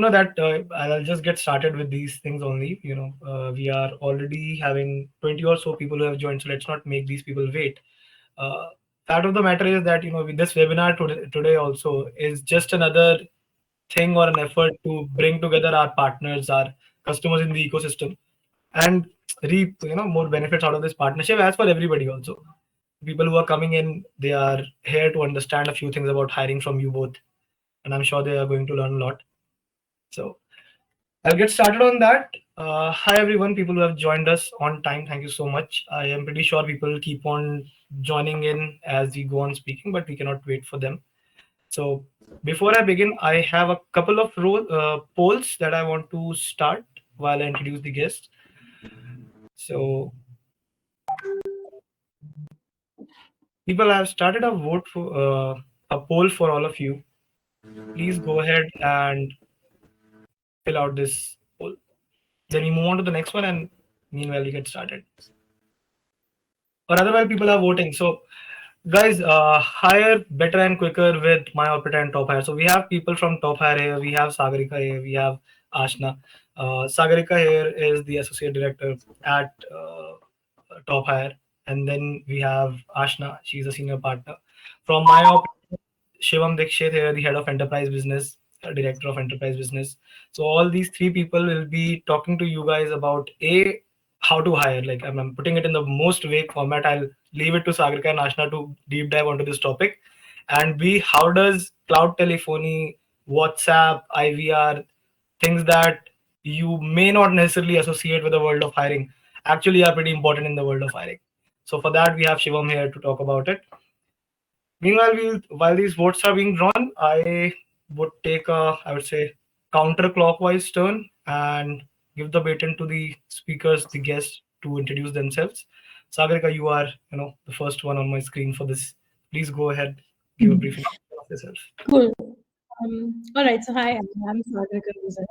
that I'll just get started with these things only. We are already having 20 or so people who have joined, so let's not make these people wait. Uh, Fact of the matter is that with this webinar today also is just another thing or an effort to bring together our partners, our customers in the ecosystem, and reap more benefits out of this partnership as for everybody also. People who are coming in, they are here to understand a few things about hiring from you both, and I'm sure they are going to learn a lot. So I'll get started on that. Hi everyone, people who have joined us on time, thank you so much. I am pretty sure people keep on joining in as we go on speaking, but we cannot wait for them. So before I begin, I have a couple of polls that I want to start while I introduce the guest. So people have started a vote for a poll for all of you. Please go ahead and fill out this poll. Then we move on to the next one, and meanwhile we get started. Or otherwise, people are voting. So guys, hire better and quicker with MyOperator and TopHire. So we have people from TopHire here. We have Sagarika here. We have Aashna. Sagarika here is the associate director at TopHire, and then we have Aashna. She's a senior partner from MyOperator. Shivam Dikshit here, the head of enterprise business, director of enterprise business. So all these three people will be talking to you guys about a how to hire. Like I'm putting it in the most vague format. I'll leave it to Sagarika and Ashna to deep dive onto this topic. And B, how does cloud telephony, WhatsApp, IVR, things that you may not necessarily associate with the world of hiring actually are pretty important in the world of hiring. So for that, we have Shivam here to talk about it. Meanwhile, while these votes are being drawn, I would take I would say, counterclockwise turn and give the baton to the speakers, the guests, to introduce themselves. Sagarika, you are, the first one on my screen for this. Please go ahead, give a brief introduction of yourself. Cool. All right. So hi, I'm Sagarika Gujar.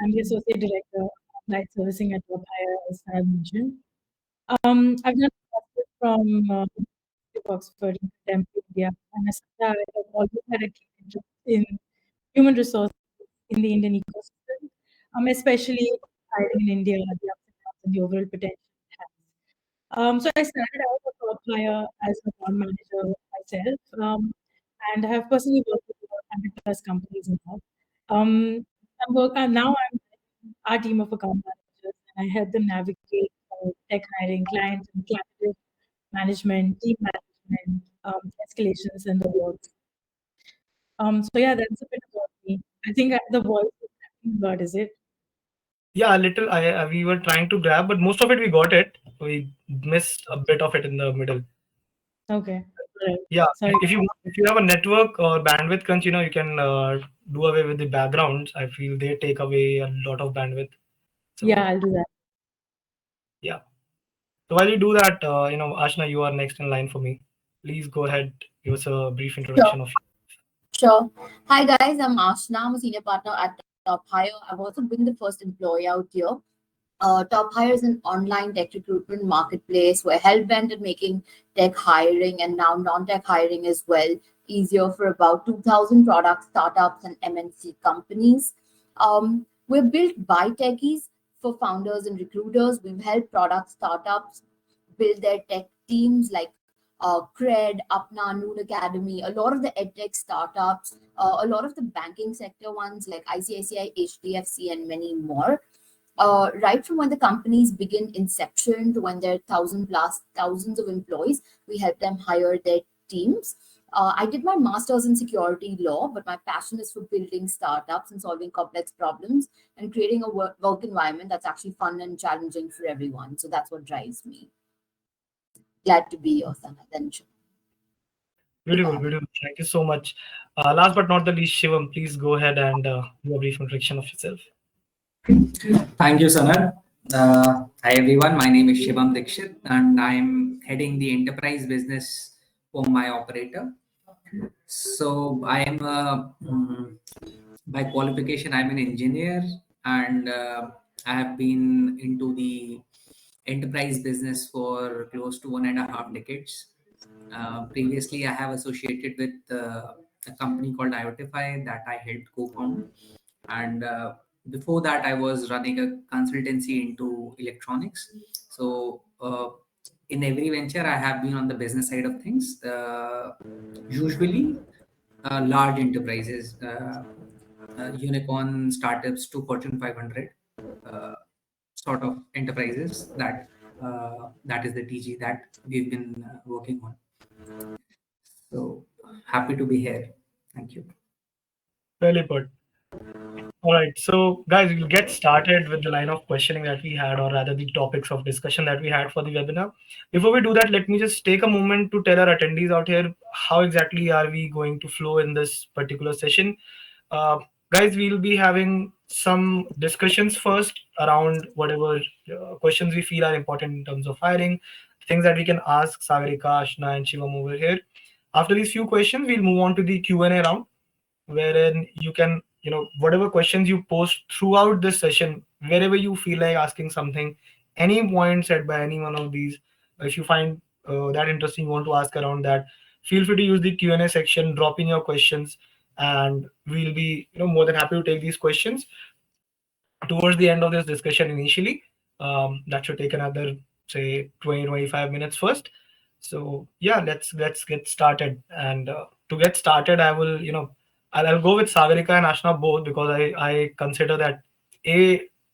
I'm the associate director of night servicing at TopHire, as I mentioned. I've done a master's from Oxford in contemporary India, and as such, I have always had a keen interest in human resources in the Indian ecosystem, especially hiring in India, the ups and downs, and the overall potential it has. So I started out at TopHire as an account manager myself, and I have personally worked with about 100 plus companies now. Now I'm our team of account managers, and I help them navigate tech hiring, client and candidate management, team management, escalations, and awards. So yeah, that's a bit about me. I think the voice is cracking a lot, is it? Yeah, a little. We were trying to grab, but most of it we got it. We missed a bit of it in the middle. Okay. Right. Yeah, Sorry. if you have a network or bandwidth crunch, you can do away with the backgrounds. I feel they take away a lot of bandwidth. Yeah, So I'll do that. yeah. So while you do that, Ashna, you are next in line for me. Please go ahead, give us a brief Sure, introduction of. sure. Hi guys, I'm Aashna. I'm a senior partner at TopHire. I've also been the first employee out here. TopHire is an online tech recruitment marketplace. We're hell bent at making tech hiring and now non-tech hiring as well easier for about 2,000 product startups and MNC companies. We're built by techies for founders and recruiters. We've helped product startups build their tech teams like Cred, Apna, Noon Academy, a lot of the edtech startups, a lot of the banking sector ones like ICICI, HDFC, and many more. Right from when the companies begin inception to when they're thousands of employees, we help them hire their teams. I did my master's in security law, but my passion is for building startups and solving complex problems and creating a work environment that's actually fun and challenging for everyone. So that's what drives me. Glad to be your son, Adensha. Beautiful, beautiful. Thank you so much. Last but not the least, Shivam, please go ahead and do a brief introduction of yourself. Thank you, Sanad. Hi everyone, my name is Shivam Dikshit and I'm heading the enterprise business for MyOperator. So I am by qualification I'm an engineer and I have been into the enterprise business for close to 1.5 decades. Previously, I have associated with a company called IoTify that I helped co-found, And before that, I was running a consultancy into electronics. So in every venture, I have been on the business side of things. Usually, large enterprises, unicorn startups to Fortune 500, sort of enterprises. That is the TG that we've been working on. So happy to be here. Thank you. Really put. All right, so guys, we'll get started with the line of questioning that we had, or rather the topics of discussion that we had for the webinar. Before we do that, let me just take a moment to tell our attendees out here how exactly are we going to flow in this particular session. Uh, Guys, we'll be having some discussions first around whatever questions we feel are important in terms of hiring, things that we can ask Sagarika, Aashna, and Shivam over here. After these few questions, we'll move on to the Q&A round, wherein you can, whatever questions you post throughout this session, wherever you feel like asking something, any point said by any one of these, if you find that interesting, you want to ask around that, feel free to use the Q&A section, drop in your questions, and we'll be, more than happy to take these questions towards the end of this discussion initially. That should take another, say, 20-25 minutes first. So yeah, let's get started. And to get started, I will, I'll go with Sagarika and Ashna both, because I consider that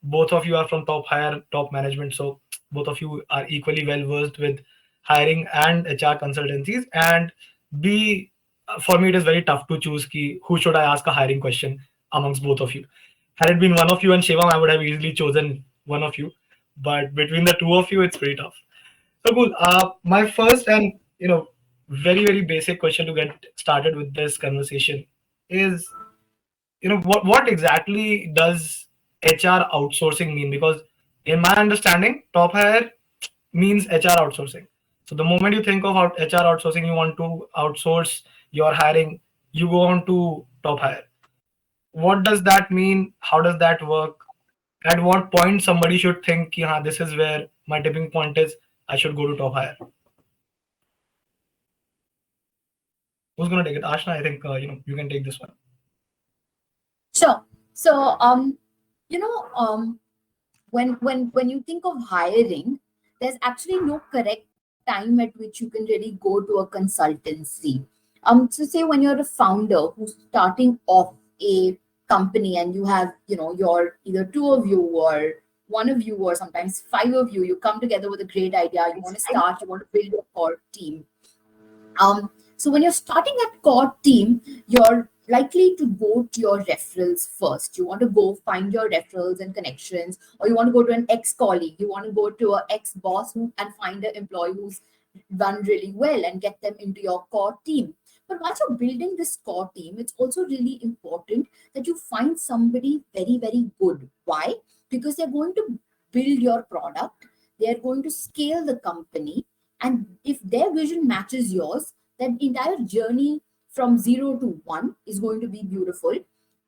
both of you are from TopHire, top management, so both of you are equally well versed with hiring and HR consultancies. And B, for me, it is very tough to choose who should I ask a hiring question amongst both of you. Had it been one of you and Shivam, I would have easily chosen one of you. But between the two of you, it's pretty tough. So cool. My first and very basic question to get started with this conversation is, what exactly does HR outsourcing mean? Because in my understanding, top hire means HR outsourcing. So the moment you think of HR outsourcing, you want to outsource your hiring, you go on to top hire. What does that mean? How does that work? At what point somebody should think, yeah, this is where my tipping point is, I should go to top hire? Who's going to take it? Ashna, I think you can take this one. Sure. So, when you think of hiring, there's actually no correct time at which you can really go to a consultancy. So say when you're a founder who's starting off a company and you have, your either two of you or one of you or sometimes five of you, you come together with a great idea. You want to start, you want to build your core team. So when you're starting that core team, you're likely to go to your referrals first. You want to go find your referrals and connections, or you want to go to an ex-colleague. You want to go to an ex-boss and find an employee who's done really well and get them into your core team. But once you're building this core team, it's also really important that you find somebody very good. Why? Because they're going to build your product. They're going to scale the company. And if their vision matches yours, that entire journey from 0 to 1 is going to be beautiful,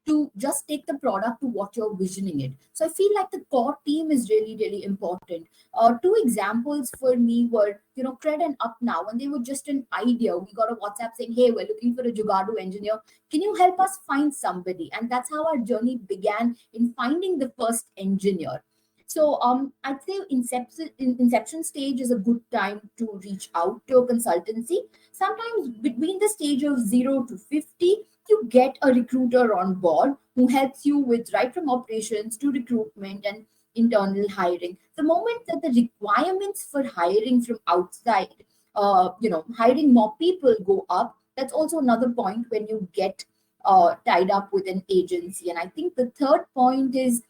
to just take the product to what you're visioning it. So I feel like the core team is really important. Two examples for me were, Cred and Up Now, and they were just an idea. We got a WhatsApp saying, hey, we're looking for a Jugadu engineer. Can you help us find somebody? And that's how our journey began, in finding the first engineer. So I'd say inception stage is a good time to reach out to a consultancy. Sometimes between the stage of 0 to 50, you get a recruiter on board who helps you with right from operations to recruitment and internal hiring. The moment that the requirements for hiring from outside, hiring more people go up, that's also another point when you get tied up with an agency. And I think the third point is,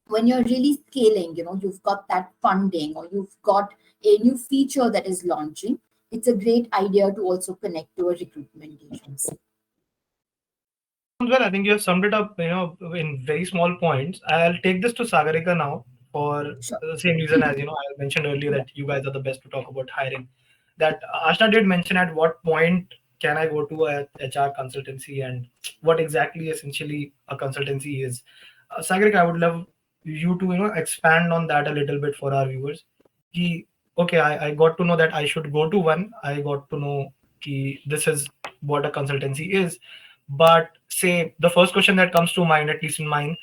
when you're really scaling, you've got that funding, or you've got a new feature that is launching, it's a great idea to also connect to a recruitment agency. Well, I think you have summed it up, in very small points. I'll take this to Sagarika now for the same reason as, I mentioned earlier that you guys are the best to talk about hiring. That Ashna did mention, at what point can I go to a HR consultancy and what exactly essentially a consultancy is. Sagarika, I would love you to, expand on that a little bit for our viewers. Okay, I got to know that I should go to one. I got to know this is what a consultancy is. But say the first question that comes to mind, at least in mine,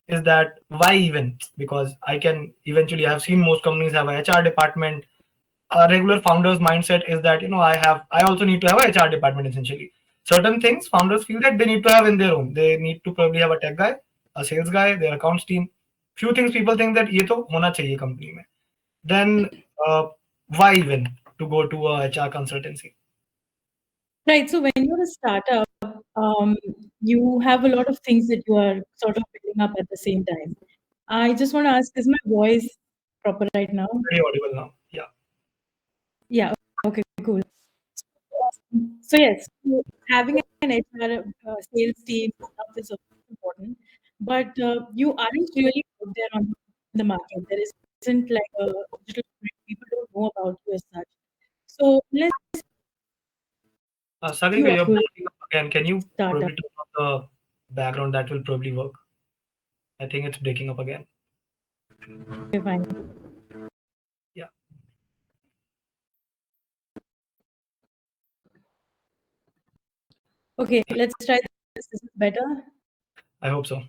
is that why even? Because I can eventually, I've seen most companies have a HR department. A regular founder's mindset is that, I also need to have a HR department. Essentially, certain things founders feel that they need to have in their own. They need to probably have a tech guy, a sales guy, their accounts team. Few things people think that ये तो होना चाहिए company में. Then why even to go to a HR consultancy? Right. So when you're a startup, you have a lot of things that you are sort of building up at the same time. I just want to ask, is my voice proper right now? Very audible now. Yeah. Yeah. Okay. Cool. So yes, so having an HR sales team stuff is important, but you aren't really out there on the market. There isn't like a digital footprint. People don't know about you as such. So unless Sagarika, you you're offer breaking up again. Can you startup, probably turn off the background? That will probably work. I think it's breaking up again. okay, fine. Yeah. Okay, let's try this. Is it better? I hope so.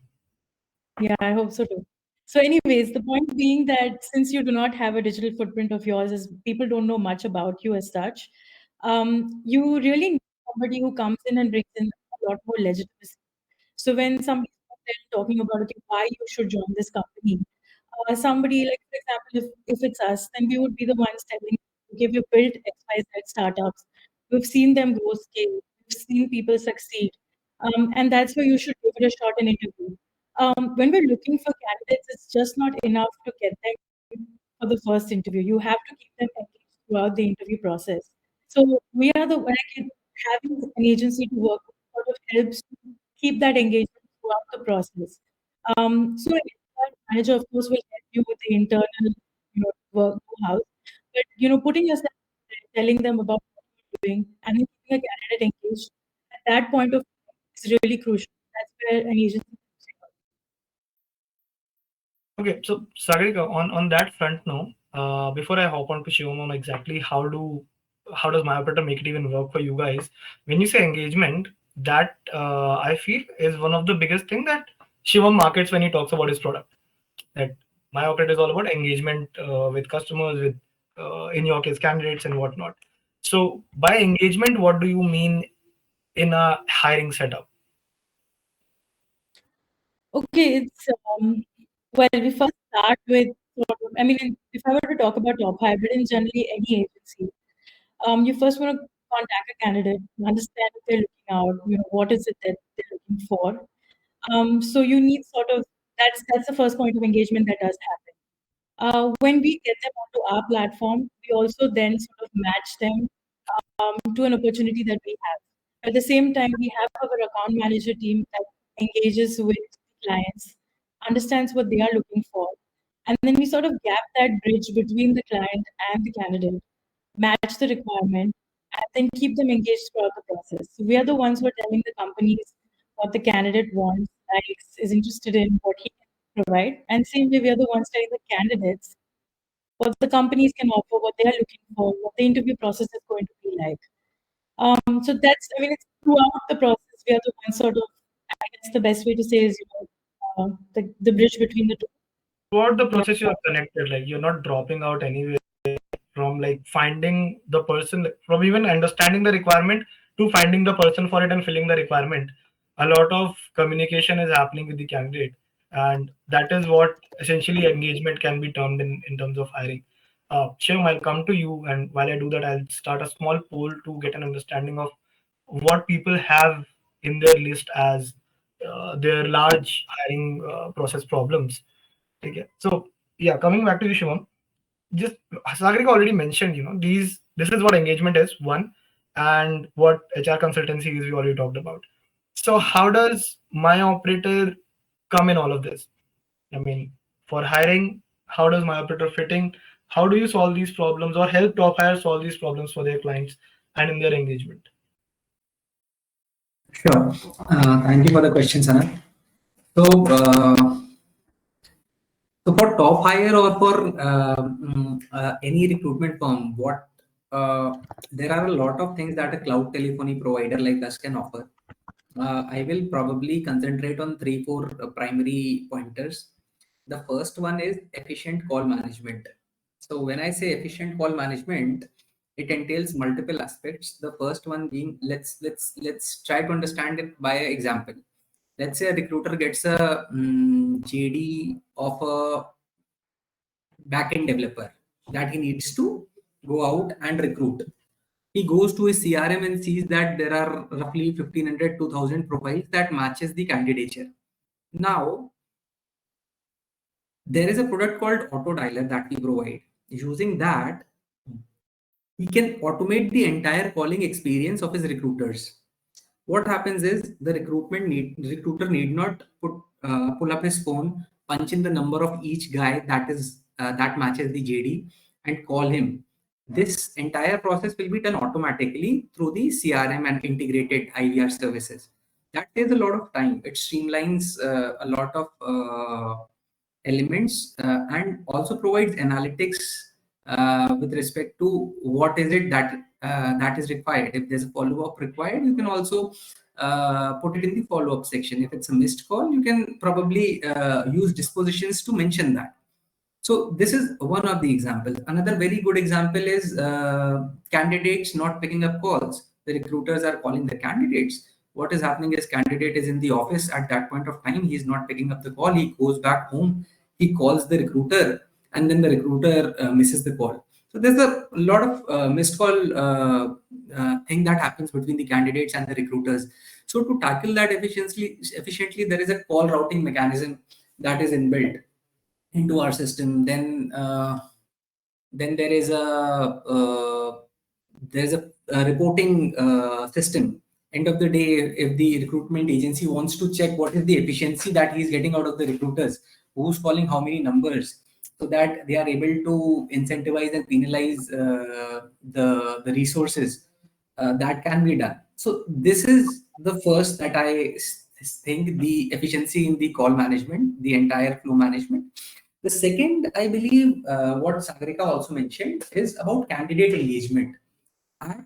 Yeah, I hope so too. So, anyways, the point being that since you do not have a digital footprint of yours, as people don't know much about you as such, you really need somebody who comes in and brings in a lot more legitimacy. So, when somebody's out there talking about okay, why you should join this company, somebody like, for example, if it's us, then we would be the ones telling, okay, we've built XYZ startups, we've seen them grow scale, we've seen people succeed, and that's why you should give it a shot in interview. When we're looking for candidates, it's just not enough to get them for the first interview. You have to keep them engaged throughout the interview process. So we are the like having an agency to work with sort of helps to keep that engagement throughout the process. So an HR manager, of course, will help you with the internal, work house. But putting yourself there, telling them about what you're doing, and then keeping a candidate engaged at that point of is really crucial. That's where an agency helps you out. Okay, so Sagarika, on that front now, before I hop on to Shivam on exactly how does MyOperator make it even work for you guys? When you say engagement, that I feel is one of the biggest thing that Shivam markets when he talks about his product. That MyOperator is all about engagement with customers, with in your case candidates and whatnot. So by engagement, what do you mean in a hiring setup? Okay, it's well, we first start with sort of, I mean, if I were to talk about TopHire, but in generally any agency, you first want to contact a candidate, understand what they're looking out, what is it that they're looking for. So you need sort of that's the first point of engagement that does happen. When we get them onto our platform, we also then sort of match them to an opportunity that we have. At the same time, we have our account manager team that engages with clients, understands what they are looking for, and then we sort of gap that bridge between the client and the candidate, match the requirement, and then keep them engaged throughout the process. So we are the ones who are telling the companies what the candidate wants, likes, is interested in, what he can provide. And same way, we are the ones telling the candidates what the companies can offer, what they are looking for, what the interview process is going to be like. So that's, I mean, it's throughout the process, we are the ones sort of, I guess the best way to say is, the bridge between the two. Throughout the Yeah. process, you are connected. Like you're not dropping out anywhere from like finding the person, from even understanding the requirement to finding the person for it and filling the requirement. A lot of communication is happening with the candidate, and that is what essentially engagement can be termed in terms of hiring. Shivam, I'll come to you, and while I do that, I'll start a small poll to get an understanding of what people have in their list as their large hiring process problems. Okay. So yeah, coming back to you, Shivam, just Sagarika already mentioned, this is what engagement is, one, and what HR consultancy is we already talked about. So how does my operator come in all of this? I mean, for hiring, how does my operator fitting? How do you solve these problems or help top hire solve these problems for their clients and in their engagement? Sure. Thank you for the question, Sanat. So, so for top hire or for any recruitment firm, there are a lot of things that a cloud telephony provider like us can offer. I will probably concentrate on 3-4 primary pointers. The first one is efficient call management. So when I say efficient call management, it entails multiple aspects. The first one being, let's try to understand it by an example. Let's say a recruiter gets a JD of a backend developer that he needs to go out and recruit. He goes to his CRM and sees that there are roughly 1500 to 1000 profiles that matches the candidature. Now, there is a product called Auto Dialer that we provide. Using that, he can automate the entire calling experience of his recruiters. What happens is the recruiter need not pull up his phone, punch in the number of each guy that matches the JD, and call him. This entire process will be done automatically through the CRM and integrated IVR services. That saves a lot of time. It streamlines a lot of elements and also provides analytics with respect to what is it that is required. If there's a follow-up required, you can also put it in the follow-up section. If it's a missed call, you can probably use dispositions to mention that. So this is one of the examples. Another very good example is candidates not picking up calls. The recruiters are calling the candidates. What is happening is candidate is in the office at that point of time. He's not picking up the call. He goes back home. He calls the recruiter, and then the recruiter misses the call. So there's a lot of missed call thing that happens between the candidates and the recruiters. So to tackle that efficiently, there is a call routing mechanism that is inbuilt into our system. Then there's a reporting system. End of the day, if the recruitment agency wants to check what is the efficiency that he's getting out of the recruiters, who's calling how many numbers, so that they are able to incentivize and penalize the resources, that can be done. So this is the first that I think, the efficiency in the call management, the entire flow management. The second, I believe, what Sagarika also mentioned, is about candidate engagement. And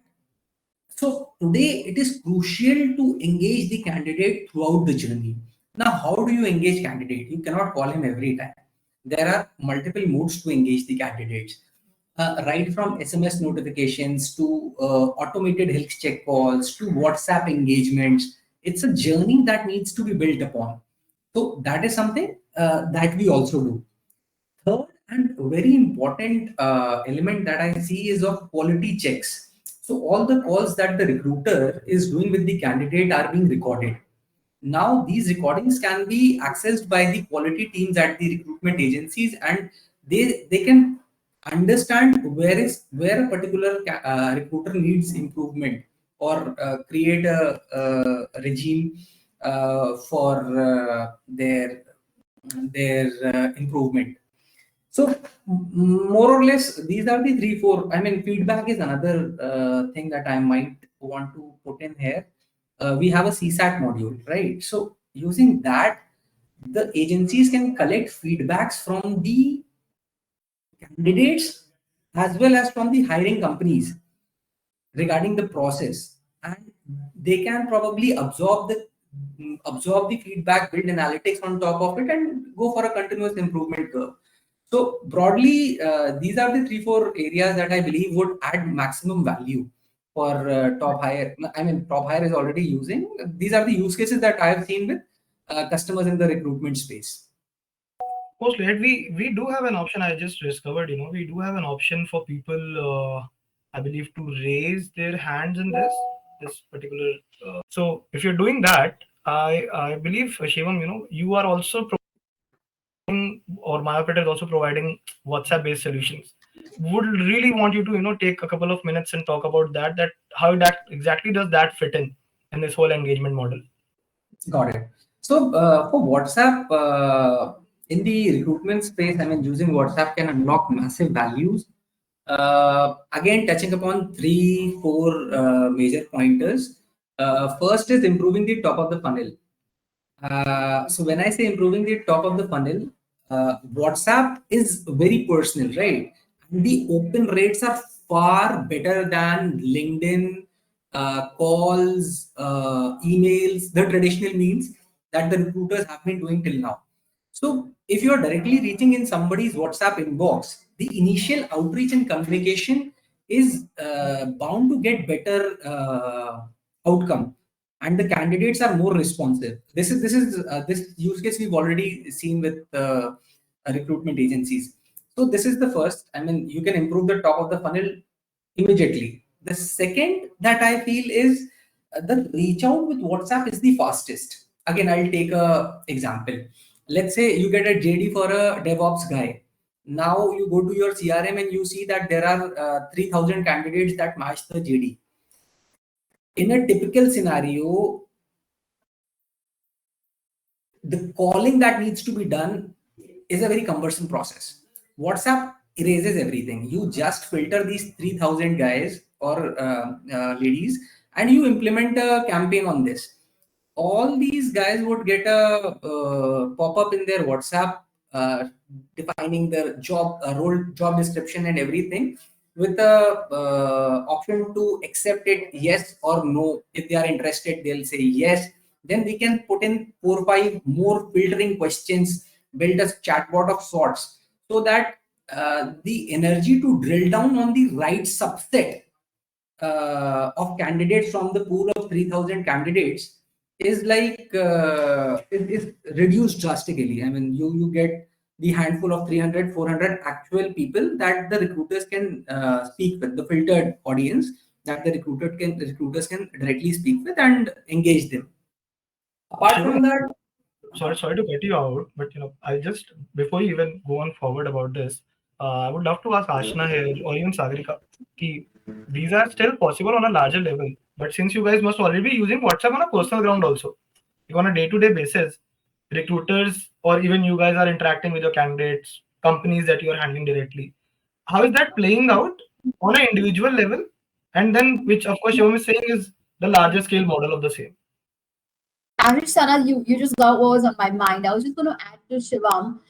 so today it is crucial to engage the candidate throughout the journey. Now, how do you engage candidate? You cannot call him every time. There are multiple modes to engage the candidates. Right from SMS notifications to automated health check calls to WhatsApp engagements. It's a journey that needs to be built upon. So that is something that we also do. Third and very important element that I see is of quality checks. So all the calls that the recruiter is doing with the candidate are being recorded. Now these recordings can be accessed by the quality teams at the recruitment agencies, and they can understand where a particular recruiter needs improvement, or create a regime for their improvement. So more or less, these are the 3-4. I mean, feedback is another thing that I might want to put in here. We have a CSAT module, right? So using that, the agencies can collect feedbacks from the candidates as well as from the hiring companies regarding the process, and they can probably absorb the feedback, build analytics on top of it, and go for a continuous improvement curve. So broadly, these are the 3-4 areas that I believe would add maximum value for TopHire. I mean, TopHire is already using. These are the use cases that I have seen with customers in the recruitment space. Mostly, we do have an option. I just discovered, we do have an option for people, I believe, to raise their hands in this particular. So if you're doing that, I believe, Shivam, you are also providing, or MyOperator is also providing WhatsApp based solutions. Would really want you to take a couple of minutes and talk about that how that exactly does that fit in this whole engagement model. Got it. So for WhatsApp, in the recruitment space, I mean, using WhatsApp can unlock massive values. Again, touching upon 3-4 major pointers. First is improving the top of the funnel. So when I say improving the top of the funnel, WhatsApp is very personal, right? And the open rates are far better than LinkedIn, calls, emails, the traditional means that the recruiters have been doing till now. So if you are directly reaching in somebody's WhatsApp inbox, the initial outreach and communication is bound to get better outcome, and the candidates are more responsive. This use case we've already seen with recruitment agencies. So this is the first. I mean, you can improve the top of the funnel immediately. The second that I feel is the reach out with WhatsApp is the fastest. Again, I'll take a example. Let's say you get a JD for a DevOps guy. Now you go to your CRM and you see that there are 3,000 candidates that match the JD. In a typical scenario, the calling that needs to be done is a very cumbersome process. WhatsApp erases everything. You just filter these 3,000 guys or ladies and you implement a campaign on this. All these guys would get a pop-up in their WhatsApp defining their job role, job description and everything, with a option to accept it yes or no. If they are interested, they'll say yes. Then we can put in 4 or 5 more filtering questions, build a chatbot of sorts, so that the energy to drill down on the right subset of candidates from the pool of 3,000 candidates is like is reduced drastically. I mean, you get the handful of 300, 400 actual people that the recruiters can speak with, the filtered audience that the recruiters can directly speak with and engage them. Apart from that, sorry to cut you out, but I just, before you even go on forward about this, I would love to ask Aashna here or even Sagarika, these are still possible on a larger level, but since you guys must already be using WhatsApp on a personal ground also, like on a day-to-day basis, recruiters or even you guys are interacting with your candidates, companies that you are handling directly. How is that playing out on an individual level? And then, which of course Shivam is saying is the larger scale model of the same. Anish Sana, you just got what was on my mind. I was just going to add to Shivam.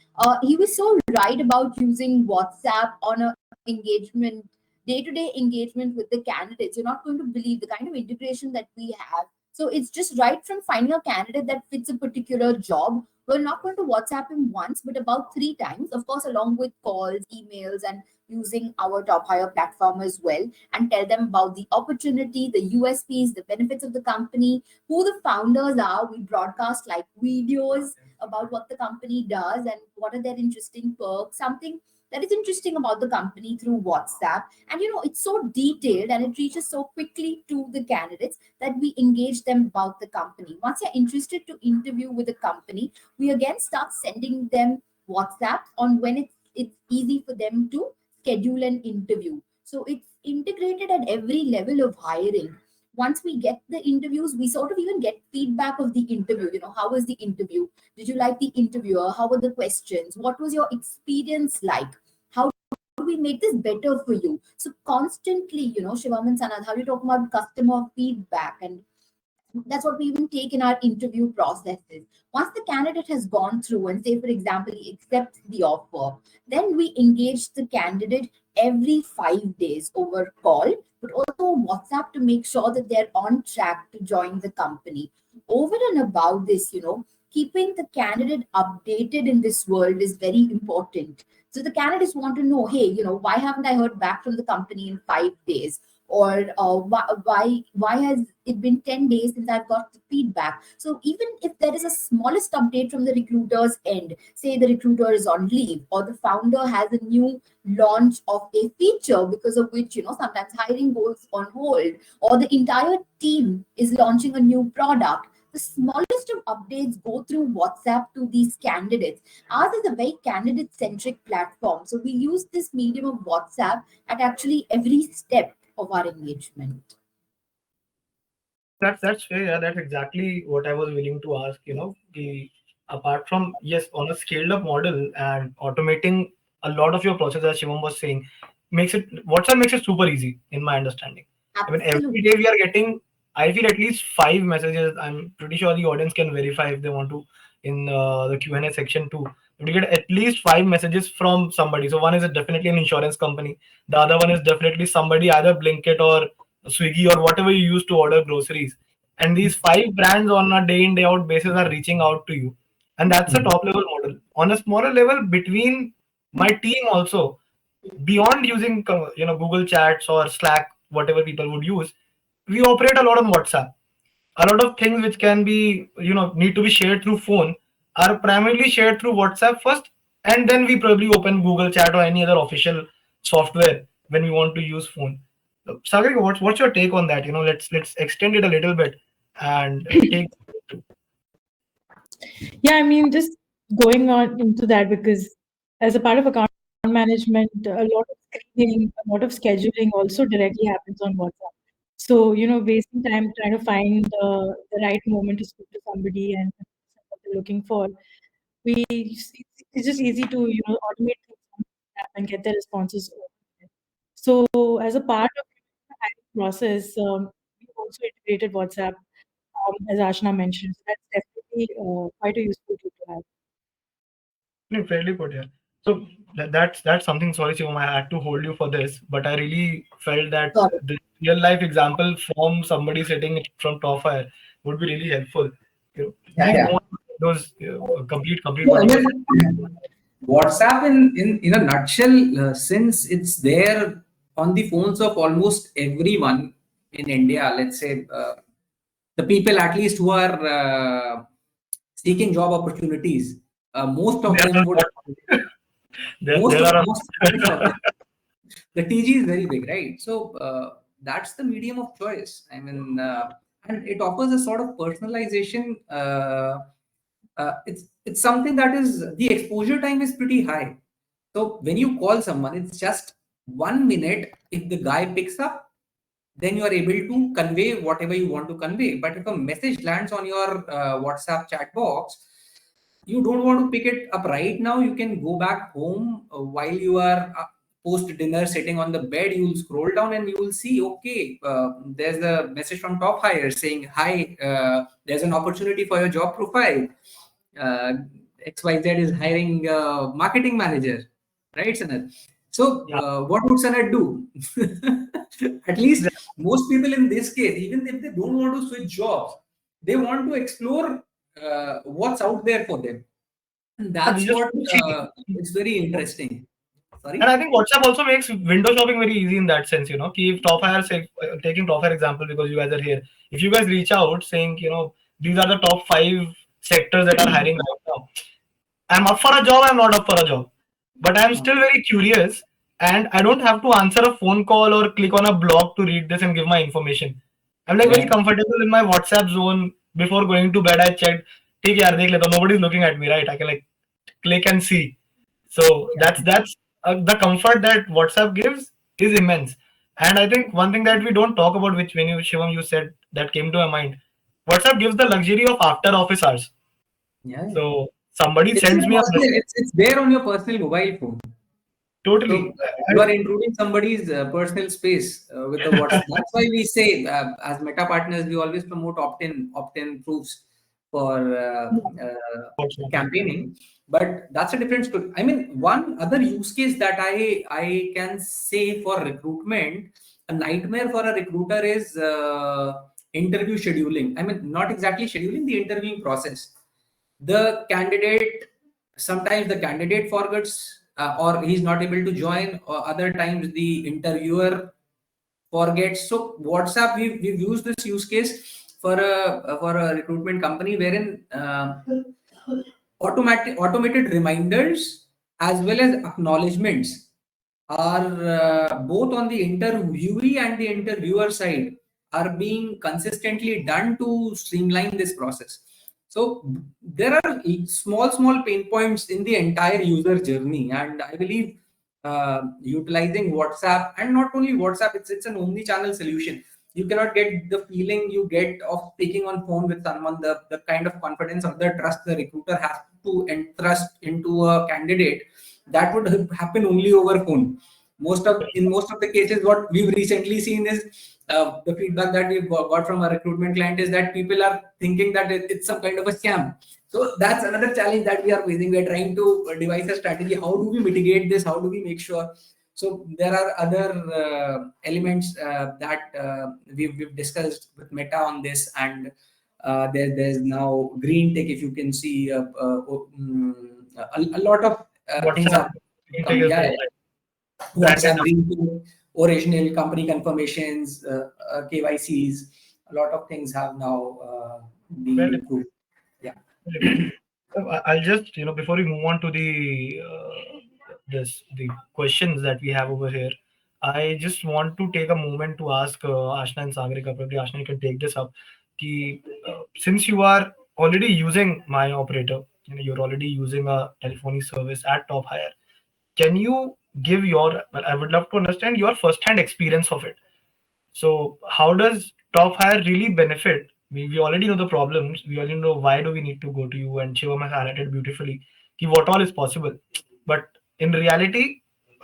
He was so right about using WhatsApp on a engagement, day-to-day engagement with the candidates. You're not going to believe the kind of integration that we have. So it's just right from finding a candidate that fits a particular job. We're not going to WhatsApp him once, but about 3 times, of course, along with calls, emails, and using our TopHire platform as well, and tell them about the opportunity, the USPs, the benefits of the company, who the founders are. We broadcast like videos about what the company does and what are their interesting perks, something that is interesting about the company through WhatsApp. And it's so detailed and it reaches so quickly to the candidates that we engage them about the company. Once they're interested to interview with the company, we again start sending them WhatsApp on when it's easy for them to schedule an interview. So it's integrated at every level of hiring. Once we get the interviews, we sort of even get feedback of the interview. How was the interview? Did you like the interviewer? How were the questions? What was your experience like? How do we make this better for you? So constantly, Shivam and Sanad, how you talk about customer feedback, and that's what we even take in our interview processes. Once the candidate has gone through and say, for example, he accepts the offer, then we engage the candidate every 5 days over call, but also WhatsApp to make sure that they're on track to join the company. Over and above this, keeping the candidate updated in this world is very important. So the candidates want to know, hey, why haven't I heard back from the company in 5 days? Or why has it been 10 days since I've got the feedback? So even if there is a smallest update from the recruiter's end, say the recruiter is on leave or the founder has a new launch of a feature because of which sometimes hiring goes on hold, or the entire team is launching a new product, the smallest of updates go through WhatsApp to these candidates. Ours is a very candidate centric platform, so we use this medium of WhatsApp at actually every step of our engagement. That's fair. Yeah, that's exactly what I was willing to ask. Apart from, yes, on a scaled up model and automating a lot of your process, as Shivam was saying, WhatsApp makes it super easy, in my understanding. I mean, every day we are getting, I feel, at least 5 messages. I'm pretty sure the audience can verify if they want to in the Q&A section too. We get at least 5 messages from somebody. So one is definitely an insurance company. The other one is definitely somebody, either Blinkit or Swiggy or whatever you use to order groceries. And these 5 brands on a day in day out basis are reaching out to you, and that's a top level model. On a smaller level, between my team also, beyond using Google Chats or Slack, whatever people would use, we operate a lot on WhatsApp. A lot of things which can be need to be shared through phone are primarily shared through WhatsApp first, and then we probably open Google Chat or any other official software when we want to use phone. Sagarika, what's your take on that? Let's extend it a little bit and take. Yeah, I mean, just going on into that, because as a part of account management, a lot of screening, a lot of scheduling also directly happens on WhatsApp. So, wasting time trying to find the right moment to speak to somebody and what they're looking for, it's just easy to, automate things on WhatsApp and get the responses over there. So, as a part of the hiring process, we also integrated WhatsApp, as Ashna mentioned. So that's definitely quite a useful tool to have. Fairly put, yeah. So that's something. Sorry, Shivam, I had to hold you for this, but I really felt that Got it. the real life example from somebody sitting from TopHire would be really helpful. Yeah, Please yeah. go on with those complete So, I what you were mean, WhatsApp in a nutshell, since it's there on the phones of almost everyone in India, let's say the people at least who are seeking job opportunities, most of saying. them would, There are most of them, the TG is very big, right? So that's the medium of choice. I mean, and it offers a sort of personalization. It's something that is, the exposure time is pretty high. So when you call someone, it's just 1 minute. If the guy picks up, then you are able to convey whatever you want to convey. But if a message lands on your WhatsApp chat box, you don't want to pick it up right now. You can go back home while you are post dinner sitting on the bed. You will scroll down and you will see, okay, there's a message from TopHire saying, hi, there's an opportunity for your job profile. uh, XYZ is hiring a marketing manager, right, Sanat? So, yeah. what would Sanat do? At least most people in this case, even if they don't want to switch jobs, they want to explore what's out there for them. And They that's just what want to see. it's very interesting. And I Sorry? think WhatsApp also makes window shopping very easy in that sense. If TopHire, say, taking TopHire example because you guys are here, if you guys reach out saying, these are the top 5 sectors that are hiring right now, I'm up for a job, I'm not up for a job, but I'm still very curious, and I don't have to answer a phone call or click on a blog to read this and give my information. I'm like very Yeah. comfortable in my WhatsApp zone. Before going to bed, I checked, "ठीक है यार, देख लेता हूँ, nobody's looking at me, right? I can like click and see." So that's the comfort that WhatsApp gives is immense. And I think one thing that we don't talk about, which when you Shivam you said that came to my mind, WhatsApp gives the luxury of after office hours. Yeah. So somebody It's your sends me a personal, message. it's there on your personal mobile phone. Totally. So you are intruding somebody's personal space with the WhatsApp. That's why we say, as Meta partners, we always promote opt-in proofs for campaigning. But that's a different story. I mean, one other use case that I can say for recruitment, a nightmare for a recruiter is interview scheduling. I mean, not exactly scheduling, the interviewing process. The candidate, sometimes the candidate forgets or he's not able to join, or other times the interviewer forgets. So WhatsApp, we've used this use case for a recruitment company wherein automated reminders as well as acknowledgements are both on the interviewee and the interviewer side are being consistently done to streamline this process. So there are small pain points in the entire user journey, and I believe utilizing WhatsApp, and not only WhatsApp, it's an omni-channel solution. You cannot get the feeling you get of speaking on phone with someone, the kind of confidence or the trust the recruiter has to entrust into a candidate, that would happen only over phone. In most of the cases, what we've recently seen is the feedback that we've got from a recruitment client is that people are thinking that it's some kind of a scam. So that's another challenge that we are facing. We are trying to devise a strategy. How do we mitigate this? How do we make sure So there are other elements that we've discussed with Meta on this, and there's now green tech. If you can see, a lot of things WhatsApp are green tech coming. is Yeah, there, yeah. like WhatsApp branded. green tech, original company confirmations, KYCs. A lot of things have now been Well, improved. Yeah. very good. So I'll just, before we move on to the questions that we have over here, I just want to take a moment to ask Ashna and Sagarika. Probably Ashna, you can take this up. Since you are already using my operator, you're already using a telephony service at TopHire. Can you give your? Well, I would love to understand your first-hand experience of it. So how does TopHire really benefit? We already know the problems. We already know why do we need to go to you, and Shivam has highlighted beautifully what all is possible. But in reality,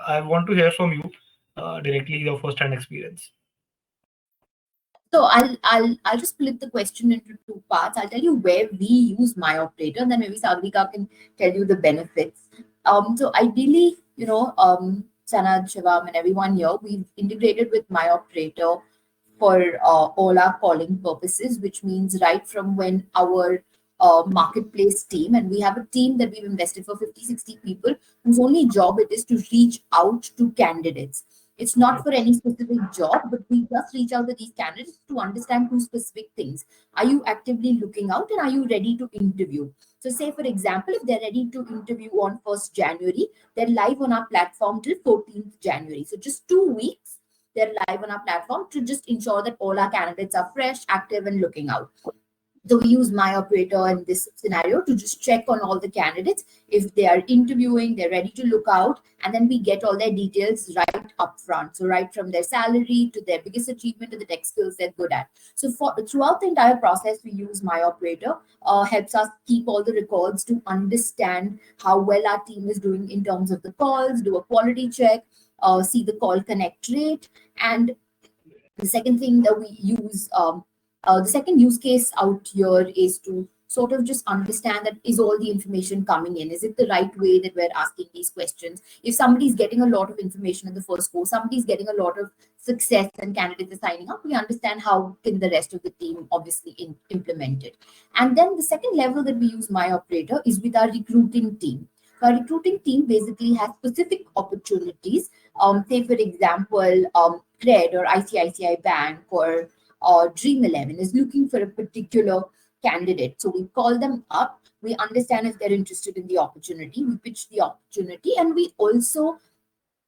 I want to hear from you directly your first-hand experience. So I'll just split the question into two parts. I'll tell you where we use MyOperator, and then maybe Sagarika can tell you the benefits. So ideally, Sanad, Shivam, and everyone here, we've integrated with MyOperator for all our calling purposes, which means right from when our marketplace team, and we have a team that we've invested for 50, 60 people, whose only job it is to reach out to candidates. It's not for any specific job, but we just reach out to these candidates to understand two specific things. Are you actively looking out, and are you ready to interview? So say, for example, if they're ready to interview on 1st January, they're live on our platform till 14th January. So just 2 weeks, they're live on our platform to just ensure that all our candidates are fresh, active, and looking out. So we use MyOperator in this scenario to just check on all the candidates. If they are interviewing, they're ready to look out, and then we get all their details right up front. So right from their salary to their biggest achievement to the tech skills they're good at. So throughout the entire process, we use MyOperator. Helps us keep all the records to understand how well our team is doing in terms of the calls, do a quality check, see the call connect rate, and the second thing that we use, the second use case out here is to sort of just understand that is all the information coming in? Is it the right way that we're asking these questions? If somebody's getting a lot of information in the first go, somebody's getting a lot of success and candidates are signing up, we understand how can the rest of the team obviously implement it. And then the second level that we use MyOperator is with our recruiting team. So our recruiting team basically has specific opportunities. Say, for example, Cred or ICICI Bank or Dream 11 is looking for a particular candidate. So we call them up, we understand if they're interested in the opportunity, we pitch the opportunity, and we also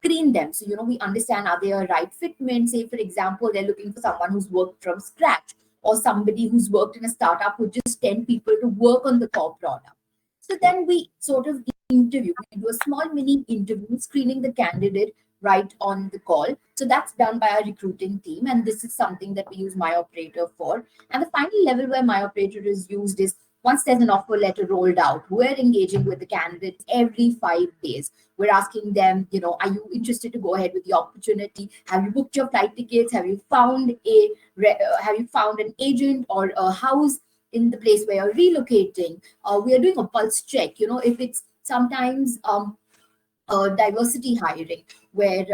screen them. So, we understand, are they a right fitment? Say, for example, they're looking for someone who's worked from scratch or somebody who's worked in a startup with just 10 people to work on the core product. So then we sort of interview, we do a small mini interview, screening the candidate right on the call. So that's done by our recruiting team. And this is something that we use MyOperator for. And the final level where MyOperator is used is once there's an offer letter rolled out, we're engaging with the candidates every 5 days. We're asking them, are you interested to go ahead with the opportunity? Have you booked your flight tickets? Have you found an agent or a house in the place where you're relocating? We are doing a pulse check. If it's sometimes diversity hiring, where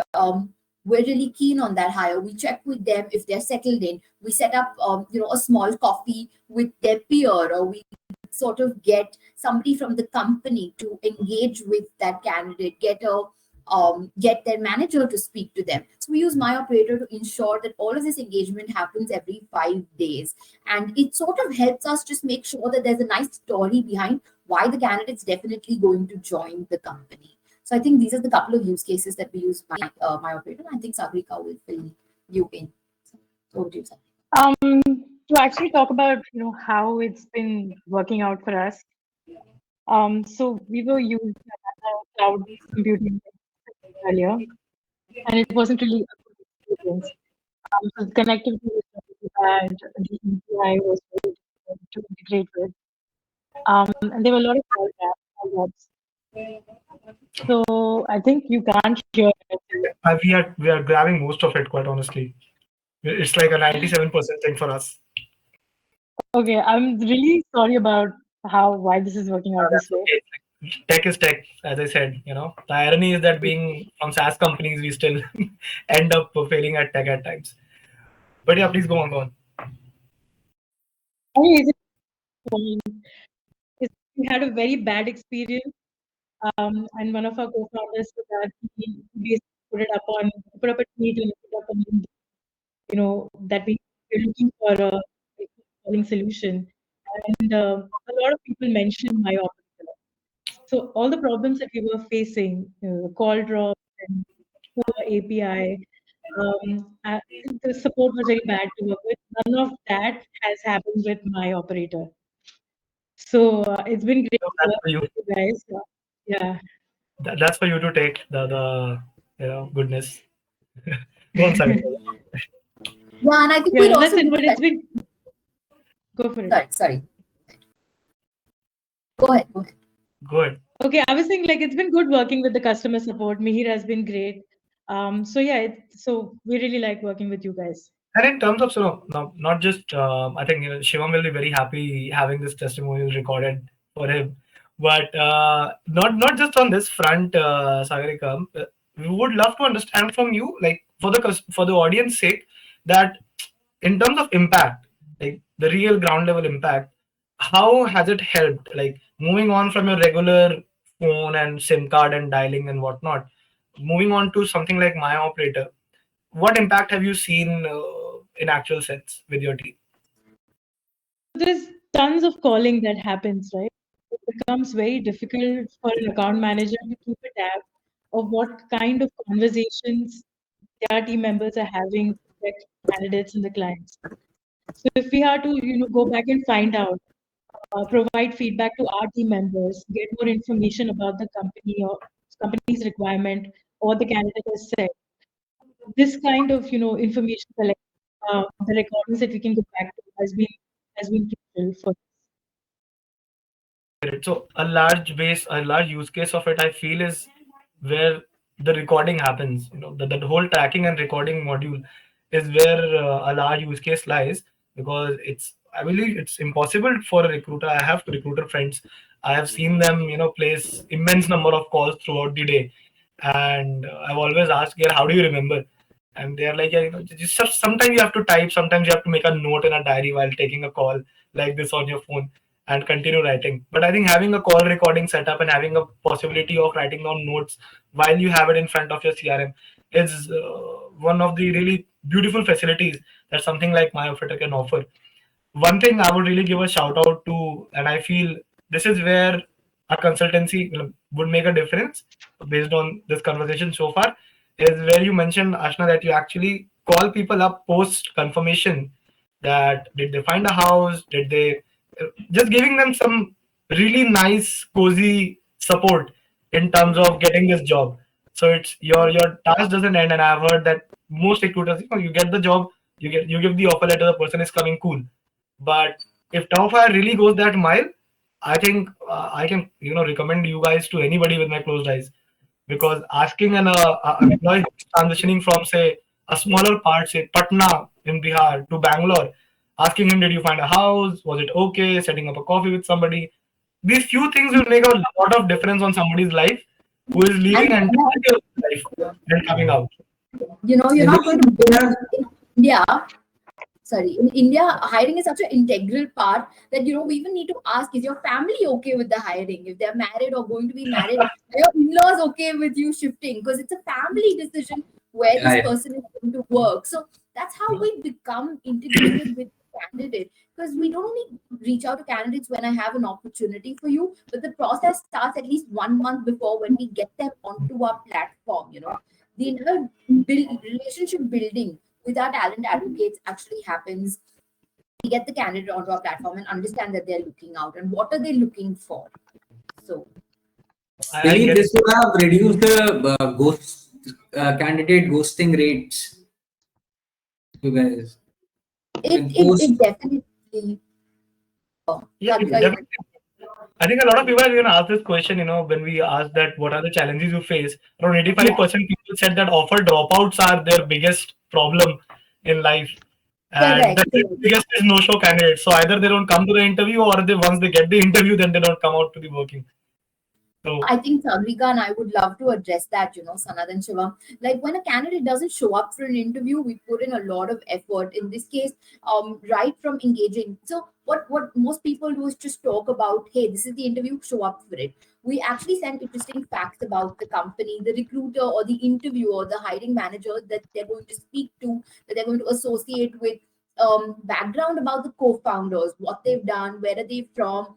we're really keen on that hire. We check with them if they're settled in. We set up, a small coffee with their peer, or we sort of get somebody from the company to engage with that candidate, get their manager to speak to them. So we use MyOperator to ensure that all of this engagement happens every 5 days. And it sort of helps us just make sure that there's a nice story behind why the candidate's definitely going to join the company. So I think these are the couple of use cases that we use MyOperator. I think Sagarika will fill you in. So over to you, Sagarika. To actually talk about how it's been working out for us. So we were using cloud computing earlier, and it wasn't really a good experience. So the connectivity was really bad. The API was very difficult to integrate with, and there were a lot of call gaps. So I think you can't hear it. We are grabbing most of it, quite honestly. It's like a 97% thing for us. Okay, I'm really sorry about why this is working out this way. Okay. tech is tech, as I said. The irony is that being from SaaS companies, we still end up failing at tech at times. But yeah, please go on, go on. I mean, we had a very bad experience, and one of our co-founders said that he basically put up a tweet and put up a link, that we're looking for a calling solution, and a lot of people mentioned MyOperator. So all the problems that we were facing, call drops and poor API, the support was very bad to work with. None of that has happened with MyOperator. So it's been great So that's for working you. with you guys. Yeah. That's for you to take the goodness. Go on, Sagar. Yeah, and I think Yeah, we'd that's also it. But it's been go for it. sorry. Go ahead. Good. Okay, I was saying like it's been good working with the customer support. Mihir has been great. So yeah, so we really like working with you guys. And in terms of, no, not just, I think Shivam will be very happy having this testimonial recorded for him. But not just on this front, Sagarika, we would love to understand from you, like for the audience sake, that in terms of impact, like the real ground level impact, how has it helped? Like moving on from your regular phone and SIM card and dialing and whatnot, moving on to something like MyOperator, what impact have you seen in actual sense with your team? There's tons of calling that happens, right? It becomes very difficult for an account manager to keep a tab of what kind of conversations their team members are having with their candidates and the clients. So if we are to, go back and find out, provide feedback to our team members, get more information about the company or company's requirement or the candidate has said, this kind of, information collect, the recordings that we can go back to has been crucial for us. So a large use case of it, I feel, is where the recording happens. The whole tracking and recording module is where a large use case lies, because I believe it's impossible for a recruiter. I have recruiter friends. I have seen them, place immense number of calls throughout the day, and I've always asked, "Yeah, how do you remember?" And they're like, "Yeah, sometimes you have to type, sometimes you have to make a note in a diary while taking a call like this on your phone and continue writing." But I think having a call recording setup and having a possibility of writing down notes while you have it in front of your CRM is one of the really beautiful facilities that something like MyOperator can offer. One thing I would really give a shout out to, and I feel this is where a consultancy would make a difference based on this conversation so far, is where you mentioned, Ashna, that you actually call people up post confirmation that did they find a house, did they just giving them some really nice cozy support in terms of getting this job. So it's your task doesn't end, and I've heard that most recruiters, you get the job, you give the offer letter, the person is coming, cool. But if TopHire really goes that mile, I think I can recommend you guys to anybody with my closed eyes, because asking an employee who's transitioning from, say, a smaller part, say Patna in Bihar, to Bangalore, asking him, did you find a house? Was it okay? Setting up a coffee with somebody. These few things will make a lot of difference on somebody's life who is leaving And and life and coming out. you're not going to build in India. Sorry, in India, hiring is such an integral part that we even need to ask: is your family okay with the hiring? If they're married or going to be married, are your in-laws okay with you shifting? Because it's a family decision where this Yeah. person is going to work. So that's how we become integrated with the candidate. Because we don't only reach out to candidates when I have an opportunity for you, but the process starts at least 1 month before, when we get them onto our platform. The entire relationship building with our talent advocates actually happens. We get the candidate onto our platform and understand that they're looking out and what are they looking for. So I Believe get it. this would have reduced the candidate ghosting rates. You guys, it in it, post, it definitely Yeah, definitely. I think a lot of people are going to ask this question, when we ask that what are the challenges you face, around 85% people said that offer dropouts are their biggest problem in life. And correct. the biggest is no-show candidates. So either they don't come to the interview, or once they get the interview, then they don't come out to the working. So I think Sagarika and I would love to address that, Sanad and Shivam. Like when a candidate doesn't show up for an interview, we put in a lot of effort. In this case, right from engaging. So what most people do is just talk about, hey, this is the interview, show up for it. We actually send interesting facts about the company, the recruiter or the interviewer, the hiring manager that they're going to speak to, that they're going to associate with, background about the co-founders, what they've done, where are they from,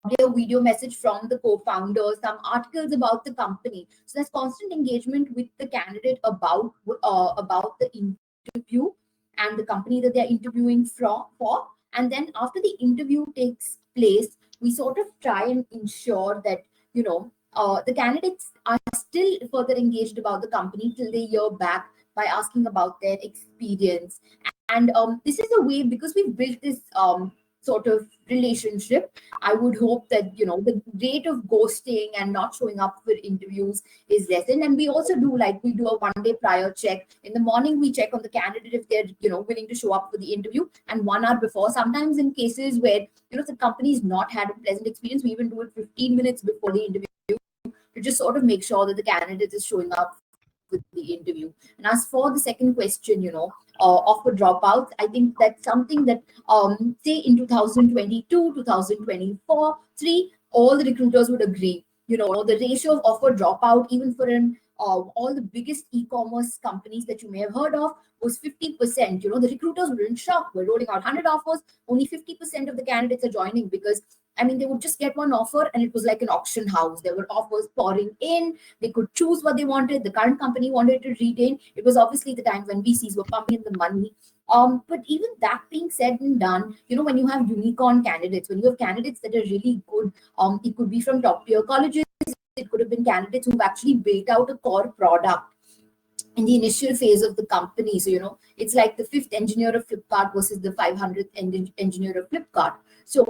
probably a video message from the co-founder, some articles about the company. So there's constant engagement with the candidate about the interview and the company that they're interviewing from for. And then after the interview takes place, we sort of try and ensure that the candidates are still further engaged about the company till they hear back by asking about their experience. And this is a way, because we've built this sort of relationship, I would hope that the rate of ghosting and not showing up for interviews is lessened. And we also we do a 1 day prior check. In the morning, we check on the candidate if they're willing to show up for the interview, and 1 hour before. Sometimes in cases where the company's not had a pleasant experience, we even do it 15 minutes before the interview to just sort of make sure that the candidate is showing up with the interview. And as for the second question, offer dropouts, I think that's something that, say in 2022, 2024, 3, all the recruiters would agree. The ratio of offer dropout, even for all the biggest e-commerce companies that you may have heard of, was 50%. The recruiters were in shock. We're rolling out 100 offers, only 50% of the candidates are joining, because they would just get one offer and it was like an auction house. There were offers pouring in. They could choose what they wanted. The current company wanted to retain. It was obviously the time when VCs were pumping in the money. But even that being said and done, when you have unicorn candidates, when you have candidates that are really good, it could be from top tier colleges. It could have been candidates who've actually built out a core product in the initial phase of the company. So, it's like the 5th engineer of Flipkart versus the 500th engineer of Flipkart. So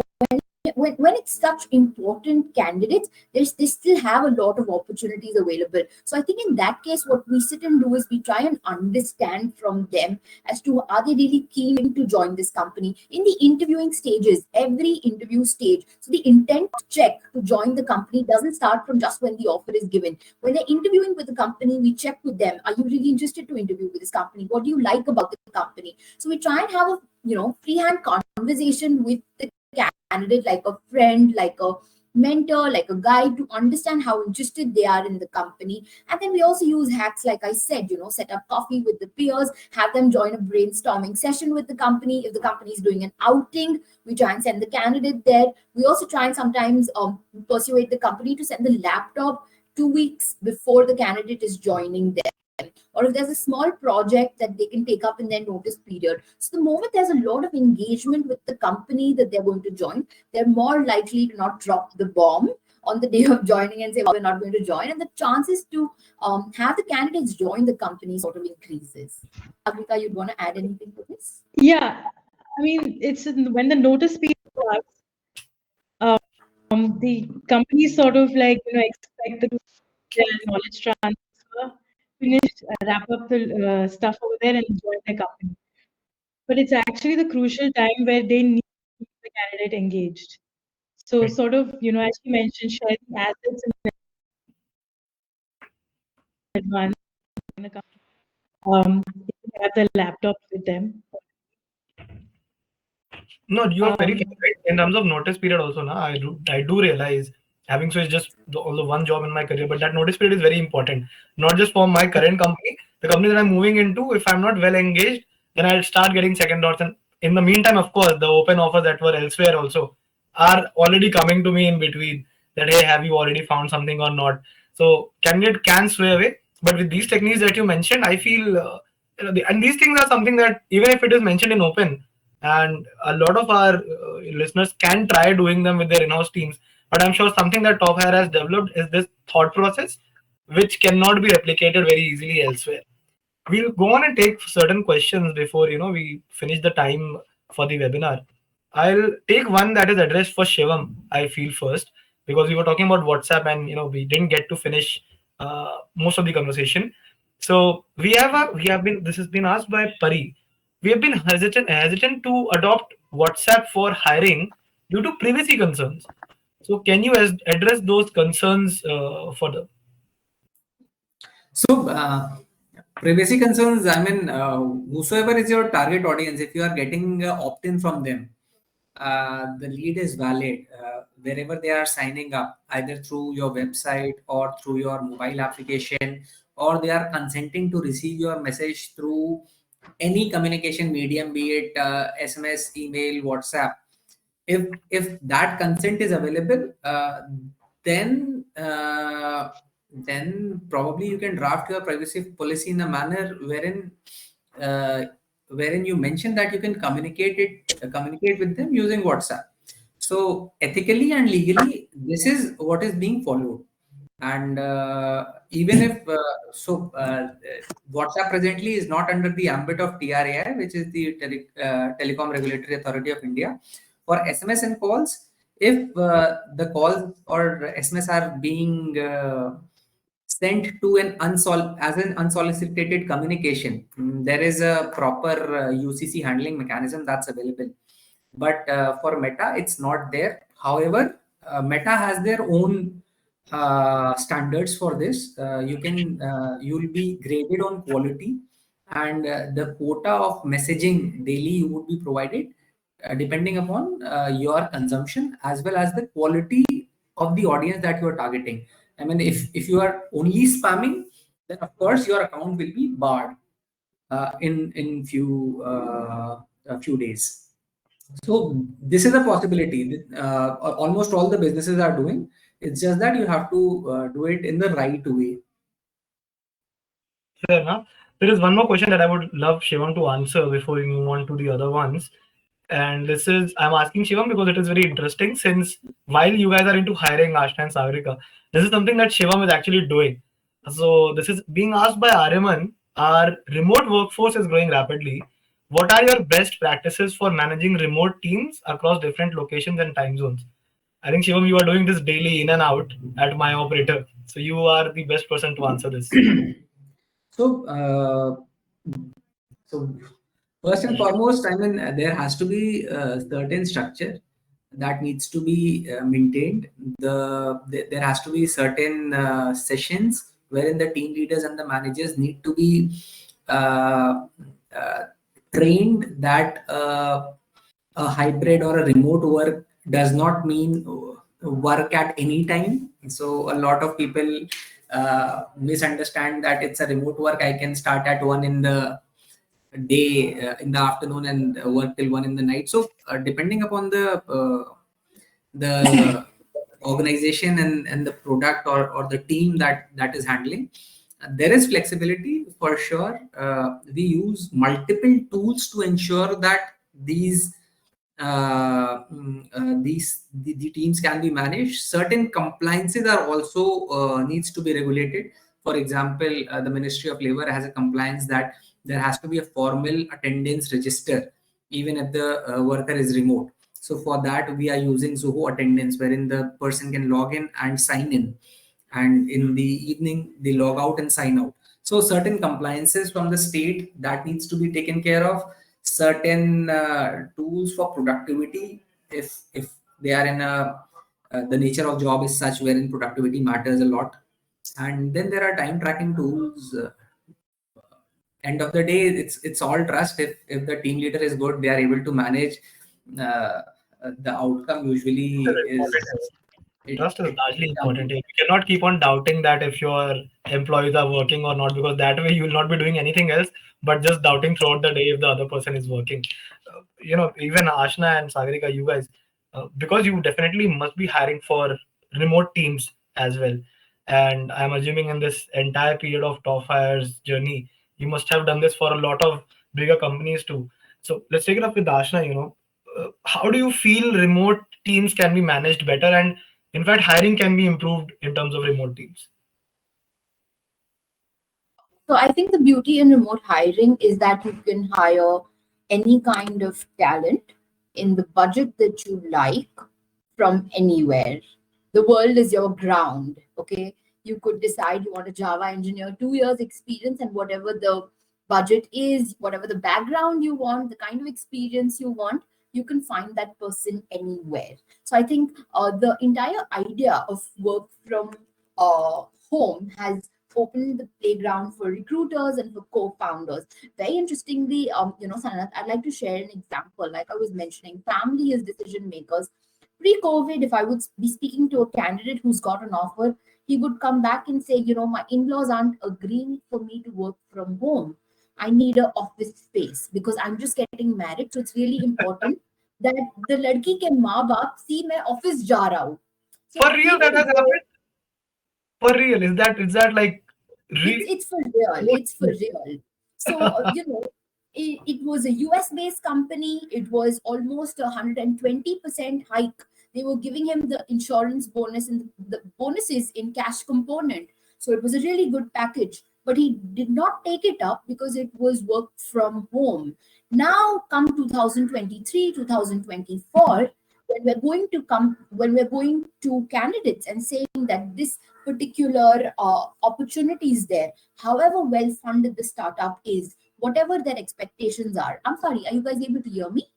when it's such important candidates, they still have a lot of opportunities available. So I think in that case, what we sit and do is we try and understand from them as to, are they really keen to join this company in the interviewing stages, every interview stage. So the intent check to join the company doesn't start from just when the offer is given. When they're interviewing with the company, we check with them, are you really interested to interview with this company? What do you like about the company? So we try and have a freehand conversation with the candidate, like a friend, like a mentor, like a guide, to understand how interested they are in the company. And then we also use hacks, like I said, set up coffee with the peers, have them join a brainstorming session with the company. If the company is doing an outing, we try and send the candidate there. We also try and sometimes persuade the company to send the laptop 2 weeks before the candidate is joining them, or if there's a small project that they can take up in their notice period. So the moment there's a lot of engagement with the company that they're going to join, they're more likely to not drop the bomb on the day of joining and say, well, we're not going to join. And the chances to have the candidates join the company sort of increases. Agrika, you'd want to add anything to this? Yeah, it's when the notice period starts, the company sort of expect their knowledge transfer, finish, wrap up the stuff over there and join the company. But it's actually the crucial time where they need to keep the candidate engaged. So sort of, as you mentioned, sharing assets in advance in the company. If you have the laptops with them. no, you are very right. In terms of notice period also, I do realize, having switched just the one job in my career, but that notice period is very important. Not just for my current company, the company that I'm moving into. If I'm not well engaged, then I'll start getting second thoughts. And in the meantime, of course, the open offers that were elsewhere also are already coming to me in between. That, hey, have you already found something or not? So candidate can sway away. But with these techniques that you mentioned, I feel, and these things are something that even if it is mentioned in open, and a lot of our listeners can try doing them with their in-house teams, but I'm sure something that TopHire has developed is this thought process, which cannot be replicated very easily elsewhere. We'll go on and take certain questions before we finish the time for the webinar. I'll take one that is addressed for Shivam, I feel, first, because we were talking about WhatsApp and we didn't get to finish most of the conversation. So this has been asked by Pari. We have been hesitant to adopt WhatsApp for hiring due to privacy concerns. So can you address those concerns further? So, privacy concerns, I mean, whosoever is your target audience, if you are getting opt-in from them, the lead is valid wherever they are signing up, either through your website or through your mobile application, or they are consenting to receive your message through any communication medium, be it SMS, email, WhatsApp. If that consent is available, then then probably you can draft your privacy policy in a manner uh, wherein you mention that you can communicate with them using WhatsApp. So ethically and legally, this is what is being followed. And even if WhatsApp presently is not under the ambit of TRAI, which is the Telecom Regulatory Authority of India. For SMS and calls, if the calls or SMS are being sent to as an unsolicited communication, there is a proper UCC handling mechanism that's available. But for Meta, it's not there. However, Meta has their own standards for this. You'll be graded on quality, and the quota of messaging daily you would be provided depending upon your consumption as well as the quality of the audience that you are targeting. I mean, if you are only spamming, then of course your account will be barred in a few days. So this is a possibility. Almost all the businesses are doing. It's just that you have to do it in the right way. Fair enough. There is one more question that I would love Shivam to answer before we move on to the other ones. And this is, I'm asking Shivam because it is very interesting, since while you guys are into hiring Aashna and Sagarika, this is something that Shivam is actually doing. So this is being asked by Ariman. Our remote workforce is growing rapidly. What are your best practices for managing remote teams across different locations and time zones? I think Shivam, you are doing this daily in and out at MyOperator. So you are the best person to answer this. So, so first and foremost, I mean, there has to be a certain structure that needs to be maintained. There has to be certain sessions wherein the team leaders and the managers need to be uh, uh, trained that a hybrid or a remote work does not mean work at any time. So a lot of people misunderstand that it's a remote work. I can start at 1 in the day in the afternoon and work till 1 in the night. So depending upon the organization and the product or the team that is handling, there is flexibility for sure. We use multiple tools to ensure that the teams can be managed. Certain compliances are also needs to be regulated. For example, the Ministry of Labor has a compliance that there has to be a formal attendance register even if the worker is remote. So for that we are using Zoho attendance, wherein the person can log in and sign in, and in the evening they log out and sign out. So certain compliances from the state that needs to be taken care of. Certain tools for productivity, if they are in a the nature of job is such wherein productivity matters a lot. And then there are time tracking tools. End of the day, it's all trust. If the team leader is good, they are able to manage. uh, the outcome usually is Trust is it largely comes. important. You cannot keep on doubting that if your employees are working or not, because that way you will not be doing anything else but just doubting throughout the day if the other person is working. Even Aashna and Sagarika, you guys, because you definitely must be hiring for remote teams as well. And I'm assuming in this entire period of TopHire's journey, you must have done this for a lot of bigger companies too. So let's take it up with Aashna. How do you feel remote teams can be managed better, and in fact hiring can be improved in terms of remote teams? So I think the beauty in remote hiring is that you can hire any kind of talent in the budget that you like from anywhere. The world is your ground. Okay. You could decide you want a Java engineer, 2 years experience, and whatever the budget is, whatever the background you want, the kind of experience you want, you can find that person anywhere. So I think the entire idea of work from home has opened the playground for recruiters and for co-founders. Very interestingly, Sanat, I'd like to share an example. Like I was mentioning, family is decision makers. Pre-COVID, if I would be speaking to a candidate who's got an offer, he would come back and say, my in-laws aren't agreeing for me to work from home. I need an office space because I'm just getting married. So it's really important that the ladki ke maa baap see main office ja raha hu. So For real, that even has though happened. For real, is that like it's for real. It's for real. So it was a US based company. It was almost 120% hike. They were giving him the insurance bonus and the bonuses in cash component. So it was a really good package. But he did not take it up because it was work from home. Now, come 2023, 2024, when we're going to candidates and saying that this particular opportunity is there, however well funded the startup is, whatever their expectations are. I'm sorry, are you guys able to hear me?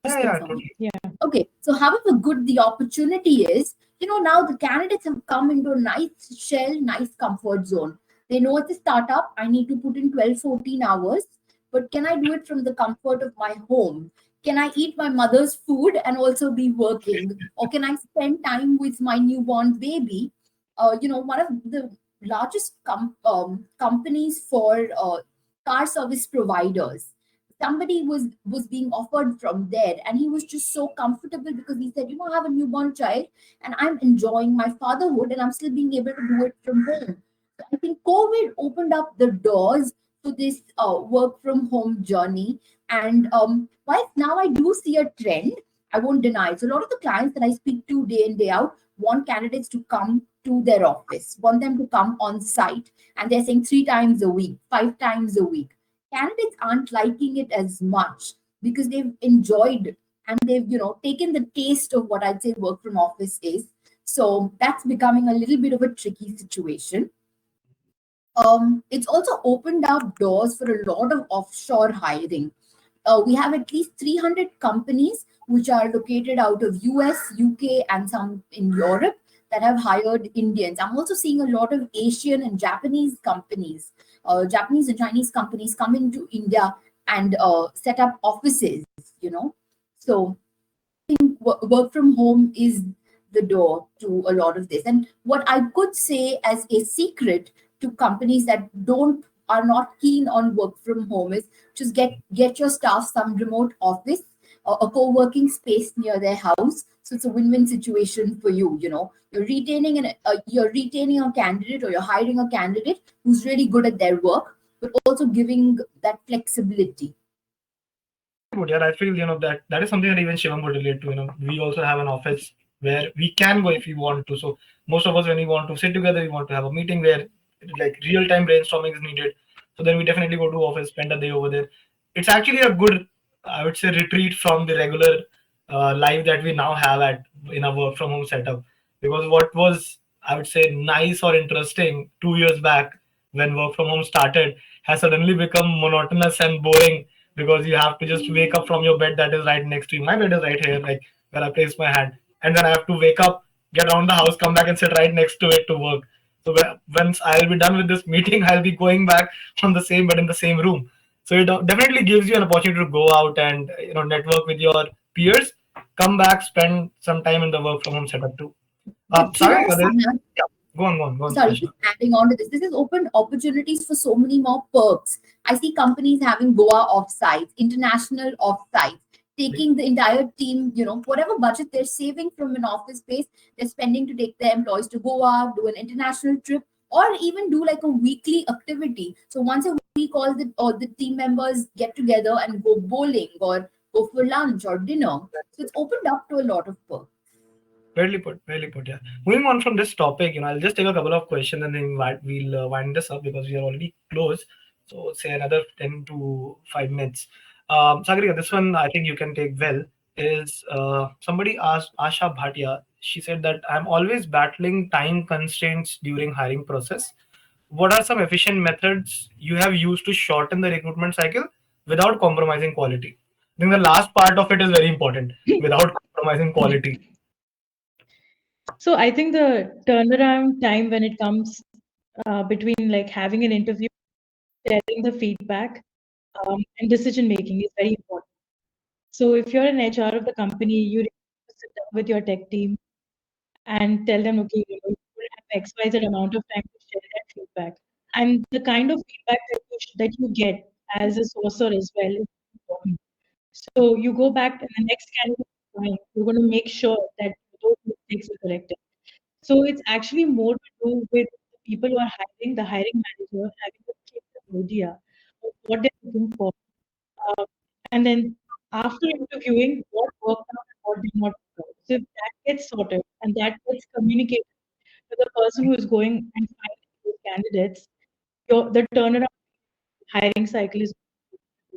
Just yeah, confirm. totally. Yeah. Okay, so however good the opportunity is, now the candidates have come into a nice shell, nice comfort zone. They know it's a startup. I need to put in 12, 14 hours, but can I do it from the comfort of my home? Can I eat my mother's food and also be working? Or can I spend time with my newborn baby? One of the largest companies for car service providers, somebody was being offered from there, and he was just so comfortable because he said, I have a newborn child and I'm enjoying my fatherhood and I'm still being able to do it from home. So I think COVID opened up the doors to this work from home journey. And whilst now I do see a trend, I won't deny it. So a lot of the clients that I speak to day in, day out want candidates to come to their office, want them to come on site. And they're saying 3 times a week, 5 times a week. Candidates aren't liking it as much because they've enjoyed and they've taken the taste of what I'd say work from office is. So that's becoming a little bit of a tricky situation. It's also opened up doors for a lot of offshore hiring. We have at least 300 companies which are located out of US, UK, and some in Europe that have hired Indians. I'm also seeing a lot of Asian and Japanese companies, Japanese and Chinese companies coming to India and set up offices, So I think work from home is the door to a lot of this. And what I could say as a secret to companies that are not keen on work from home is just get your staff some remote office or a co-working space near their house. So it's a win-win situation for you. You're retaining a candidate, or you're hiring a candidate who's really good at their work, but also giving that flexibility. Yeah, I feel that is something that even Shivam would relate to. We also have an office where we can go if we want to. So most of us, when we want to sit together, we want to have a meeting where like real time brainstorming is needed. So then we definitely go to office, spend a day over there. It's actually a good, I would say, retreat from the regular life that we now have in a work from home setup. Because what was, I would say, nice or interesting 2 years back when work from home started has suddenly become monotonous and boring, because you have to just wake up from your bed that is right next to you. My bed is right here, like where I place my hand, and then I have to wake up, get around the house, come back and sit right next to it to work. So once I'll be done with this meeting, I'll be going back on the same bed in the same room. So it definitely gives you an opportunity to go out and network with your peers, come back, spend some time in the work from home setup too. Sorry, Sanat, yeah, go on, sorry, Aashna. just adding on to this. This has opened opportunities for so many more perks. I see companies having Goa offsites, international offsites, taking the entire team, whatever budget they're saving from an office space, they're spending to take their employees to Goa, do an international trip, or even do like a weekly activity. So once a week, all the team members get together and go bowling or go for lunch or dinner. So it's opened up to a lot of perks. Fairly put, fairly put. Yeah. Moving on from this topic, I'll just take a couple of questions and then we'll wind this up because we are already close. So say another 10 to 5 minutes. Sagarika, this one I think you can take well. Is somebody asked Asha Bhatia? She said that I'm always battling time constraints during hiring process. What are some efficient methods you have used to shorten the recruitment cycle without compromising quality? think the last part of it is very important without compromising quality. So I think the turnaround time when it comes between like having an interview, sharing the feedback, and decision making is very important. So if you're an HR of the company, you really need to sit down with your tech team and tell them, okay, you know, you will have XYZ amount of time to share that feedback. And the kind of feedback that you get as a sourcer as well is important. So you go back and the next candidate is fine. You're going to make sure that those mistakes are corrected. So it's actually more to do with the people who are hiring, the hiring manager having a clear idea of what they're looking for. Uh, and then after interviewing, what worked out and what did not work out. So if that gets sorted and that gets communicated to the person who is going and finding those candidates, the turnaround hiring cycle is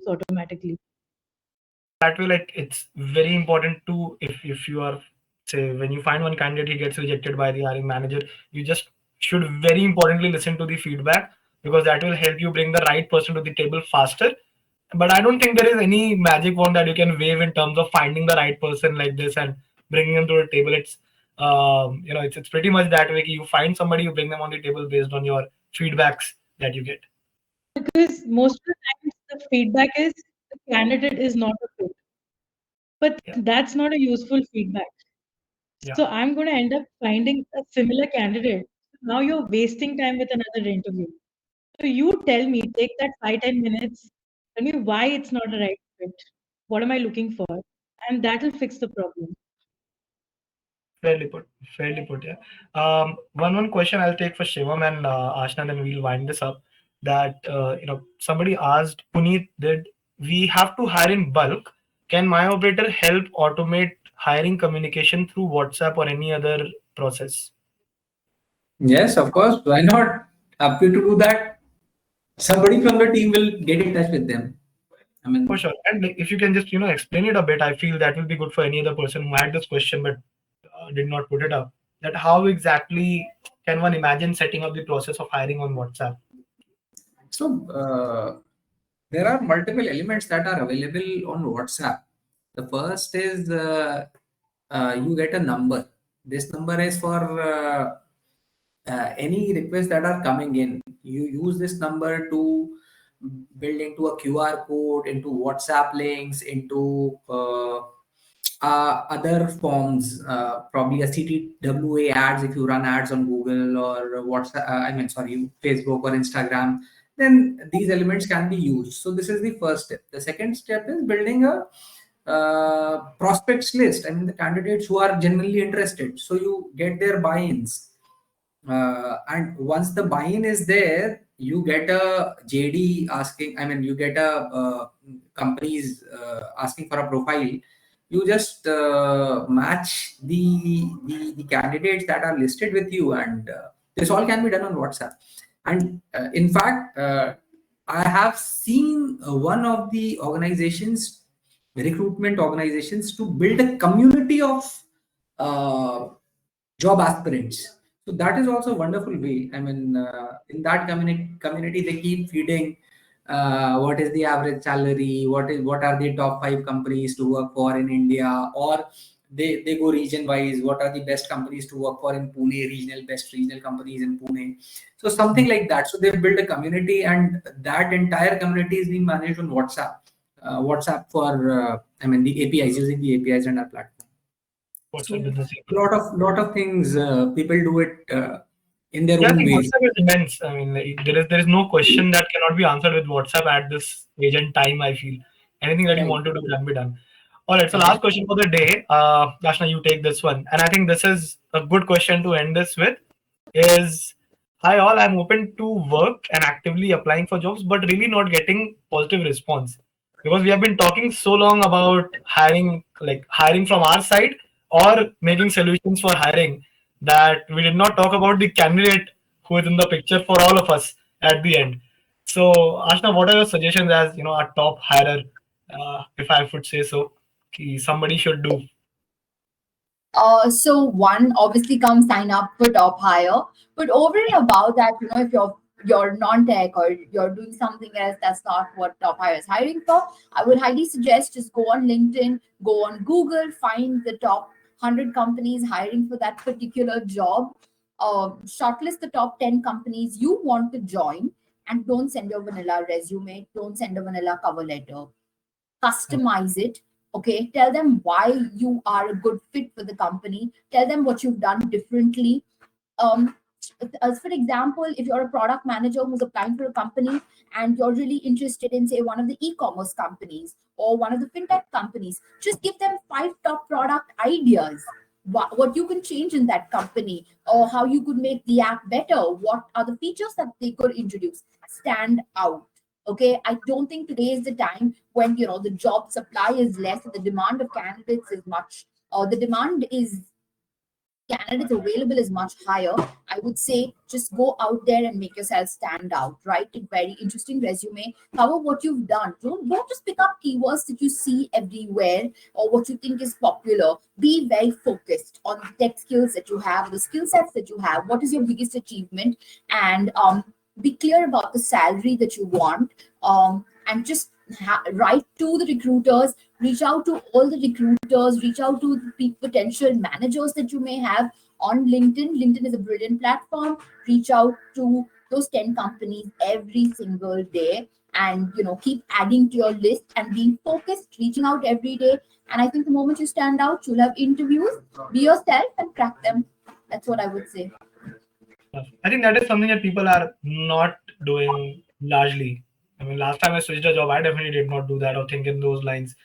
automatically. That way, like, it's very important to, if you are, say, when you find one candidate, he gets rejected by the hiring manager, you just should very importantly listen to the feedback, because that will help you bring the right person to the table faster. But I don't think there is any magic wand that you can wave in terms of finding the right person like this and bringing them to the table. It's it's pretty much that way. You find somebody, you bring them on the table based on your feedbacks that you get. Because most of the times the feedback is the candidate is not a fit. But Yeah. that's not a useful feedback. Yeah. So I'm going to end up finding a similar candidate. Now you're wasting time with another interview. So you tell me, take that 5-10 minutes, tell me why it's not a right fit. What am I looking for? And that'll fix the problem. Fairly put. Fairly put. Yeah. One question I'll take for Shivam and Aashna, then we'll wind this up. That somebody asked Puneet, did we have to hire in bulk? Can MyOperator help automate hiring communication through WhatsApp or any other process? Yes, of course. Why not? Happy to do that. Somebody from the team will get in touch with them. I mean, For sure. And like, if you can just explain it a bit, I feel that will be good for any other person who had this question but did not put it up. That how exactly can one imagine setting up the process of hiring on WhatsApp? so there are multiple elements that are available on WhatsApp. The first is you get a number. This number is for any requests that are coming in. You use this number to build into a QR code, into WhatsApp links, into other forms, probably a CTWA ads if you run ads on Google or WhatsApp, Facebook or Instagram, then these elements can be used. So this is the first step. The second step is building a prospects list. I mean, the candidates who are genuinely interested. So you get their buy-ins. And once the buy-in is there, you get a JD asking, I mean, you get a companies asking for a profile. You just match the candidates that are listed with you, and this all can be done on WhatsApp. And in fact, I have seen one of the organizations, recruitment organizations, to build a community of uh, job aspirants. So that is also a wonderful way. I mean, in that community, they keep feeding what is the average salary, what are the top 5 companies to work for in India, or they go region wise. What are the best companies to work for in Pune? Best regional companies in Pune. So something like that. So they've built a community, and that entire community is being managed on WhatsApp. WhatsApp for the APIs, using the APIs and our platform. So WhatsApp business. lot of things people do it in their Yeah, I own think ways. WhatsApp is immense. I mean, like, there is no question that cannot be answered with WhatsApp at this age and time. I feel anything that you Right. want to do can be done. All right. So Okay. last question for the day, Ashna, you take this one, and I think this is a good question to end this with. Is hi all, I'm open to work and actively applying for jobs, but really not getting positive response because we have been talking so long about hiring, like hiring from our side or making solutions for hiring, that we did not talk about the candidate who is in the picture for all of us at the end. So, Ashna, what are your suggestions as a top hirer, if I would say so, somebody should do? So one obviously comes sign up for TopHire, but over and above that, if you're you're non-tech or you're doing something else, that's not what TopHire is hiring for, I would highly suggest just go on LinkedIn, go on Google, find the top 100 companies hiring for that particular job, shortlist the top 10 companies you want to join, and don't send your vanilla resume, don't send a vanilla cover letter, customize it. Okay, tell them why you are a good fit for the company, tell them what you've done differently. um as for example, if you're a product manager who's applying for a company and you're really interested in, say, one of the e-commerce companies or one of the fintech companies, just give them 5 top product ideas, what you can change in that company, or how you could make the app better, what are the features that they could introduce. Stand out. Okay, I don't think today is the time when the job supply is less and the demand of candidates is much, or the demand is candidates available is much higher. I would say just go out there and make yourself stand out. Write a very interesting resume. Cover what you've done. Don't just pick up keywords that you see everywhere or what you think is popular. Be very focused on the tech skills that you have, the skill sets that you have. What is your biggest achievement? And be clear about the salary that you want. And just write to the recruiters, reach out to all the recruiters, reach out to the potential managers that you may have on LinkedIn. LinkedIn is a brilliant platform. Reach out to those 10 companies every single day, and keep adding to your list and being focused, reaching out every day. And I think the moment you stand out, you'll have interviews. Be yourself and crack them. That's what I would say. I think that is something that people are not doing largely. I mean, last time I switched a job, I definitely did not do that or think in those lines.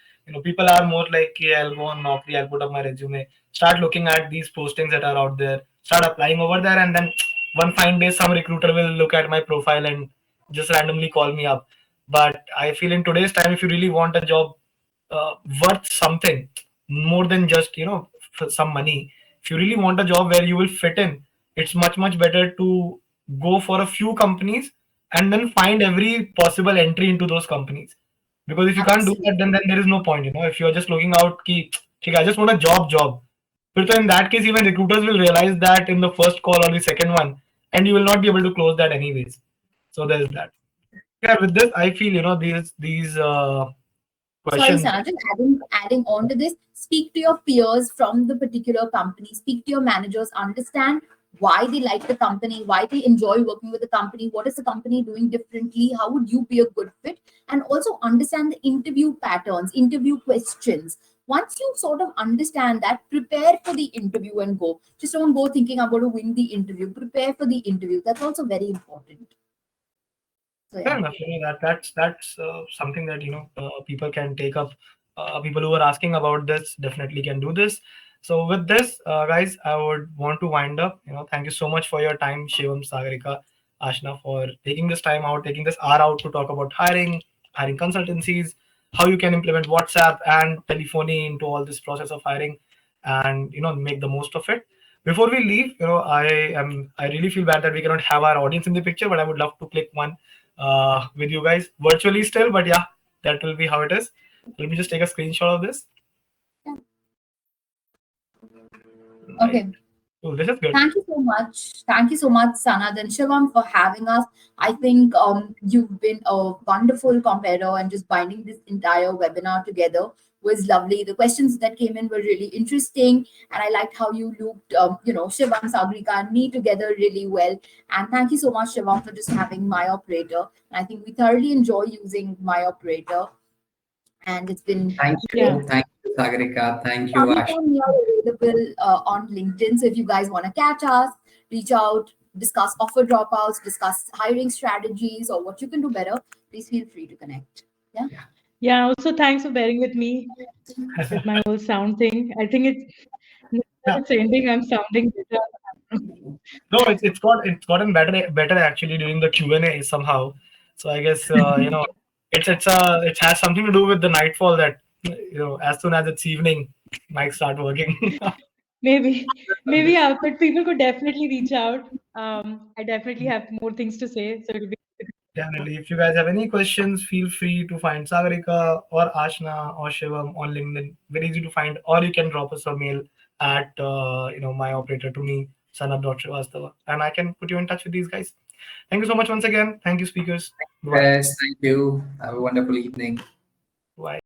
People are more like, yeah, I'll go on Naukri, I'll put up my resume, start looking at these postings that are out there, start applying over there, and then one fine day, some recruiter will look at my profile and just randomly call me up. But I feel in today's time, if you really want a job worth something more than just for some money, if you really want a job where you will fit in, it's much better to go for a few companies and then find every possible entry into those companies. Because if you can't do that, Absolutely. then there is no point. If you're just looking out ki, "Okay, I just want a job, but in that case, even recruiters will realize that in the first call or the second one, and you will not be able to close that anyways. So there's that. Yeah, with this, I feel these Sorry, questions. Sana, just adding on to this, speak to your peers from the particular company, speak to your managers, understand why they like the company, why they enjoy working with the company, what is the company doing differently, how would you be a good fit, and also understand the interview patterns, interview questions. Once you sort of understand that, prepare for the interview and go. Just don't go thinking I'm going to win the interview. Prepare for the interview. That's also very important. So Fair yeah. enough. That's something that people can take up. People who are asking about this definitely can do this. So with this, guys, I would want to wind up. Thank you so much for your time, Shivam, Sagarika, Ashna, for taking this time out, taking this hour out to talk about hiring consultancies, how you can implement WhatsApp and telephony into all this process of hiring, and make the most of it. Before we leave, I really feel bad that we cannot have our audience in the picture, but I would love to click one with you guys virtually still, but yeah, that will be how it is. Let me just take a screenshot of this. Right. Okay. Oh, this is good. Thank you so much. Thank you so much, Sanad and Shivam, for having us. I think you've been a wonderful competitor, and just binding this entire webinar together was lovely. The questions that came in were really interesting, and I liked how you looped, Shivam, Sagrika, and me together really well. And thank you so much, Shivam, for just having MyOperator. And I think we thoroughly enjoy using MyOperator, and it's been Thank Yeah. you. Thank you, Sagarika. Thank you, Sagrika Ash. and me are available on LinkedIn. So if you guys want to catch us, reach out, discuss offer dropouts, discuss hiring strategies, or what you can do better, please feel free to connect. Yeah. Yeah. Also, thanks for bearing with me with my whole sound thing. I think Yeah. it's ending. I'm sounding better. No, it's gotten better actually during the Q&A somehow. So I guess it has something to do with the nightfall that as soon as it's evening, mics start working. Maybe, yeah. But people could definitely reach out. I definitely have more things to say, so it'll be. Definitely. If you guys have any questions, feel free to find Sagarika or Ashna or Shivam on LinkedIn. Very easy to find. Or you can drop us a mail at my operator to me, sanab.shrivastava, and I can put you in touch with these guys. Thank you so much once again. Thank you, speakers. Bye. Yes, thank you. Have a wonderful evening. Bye.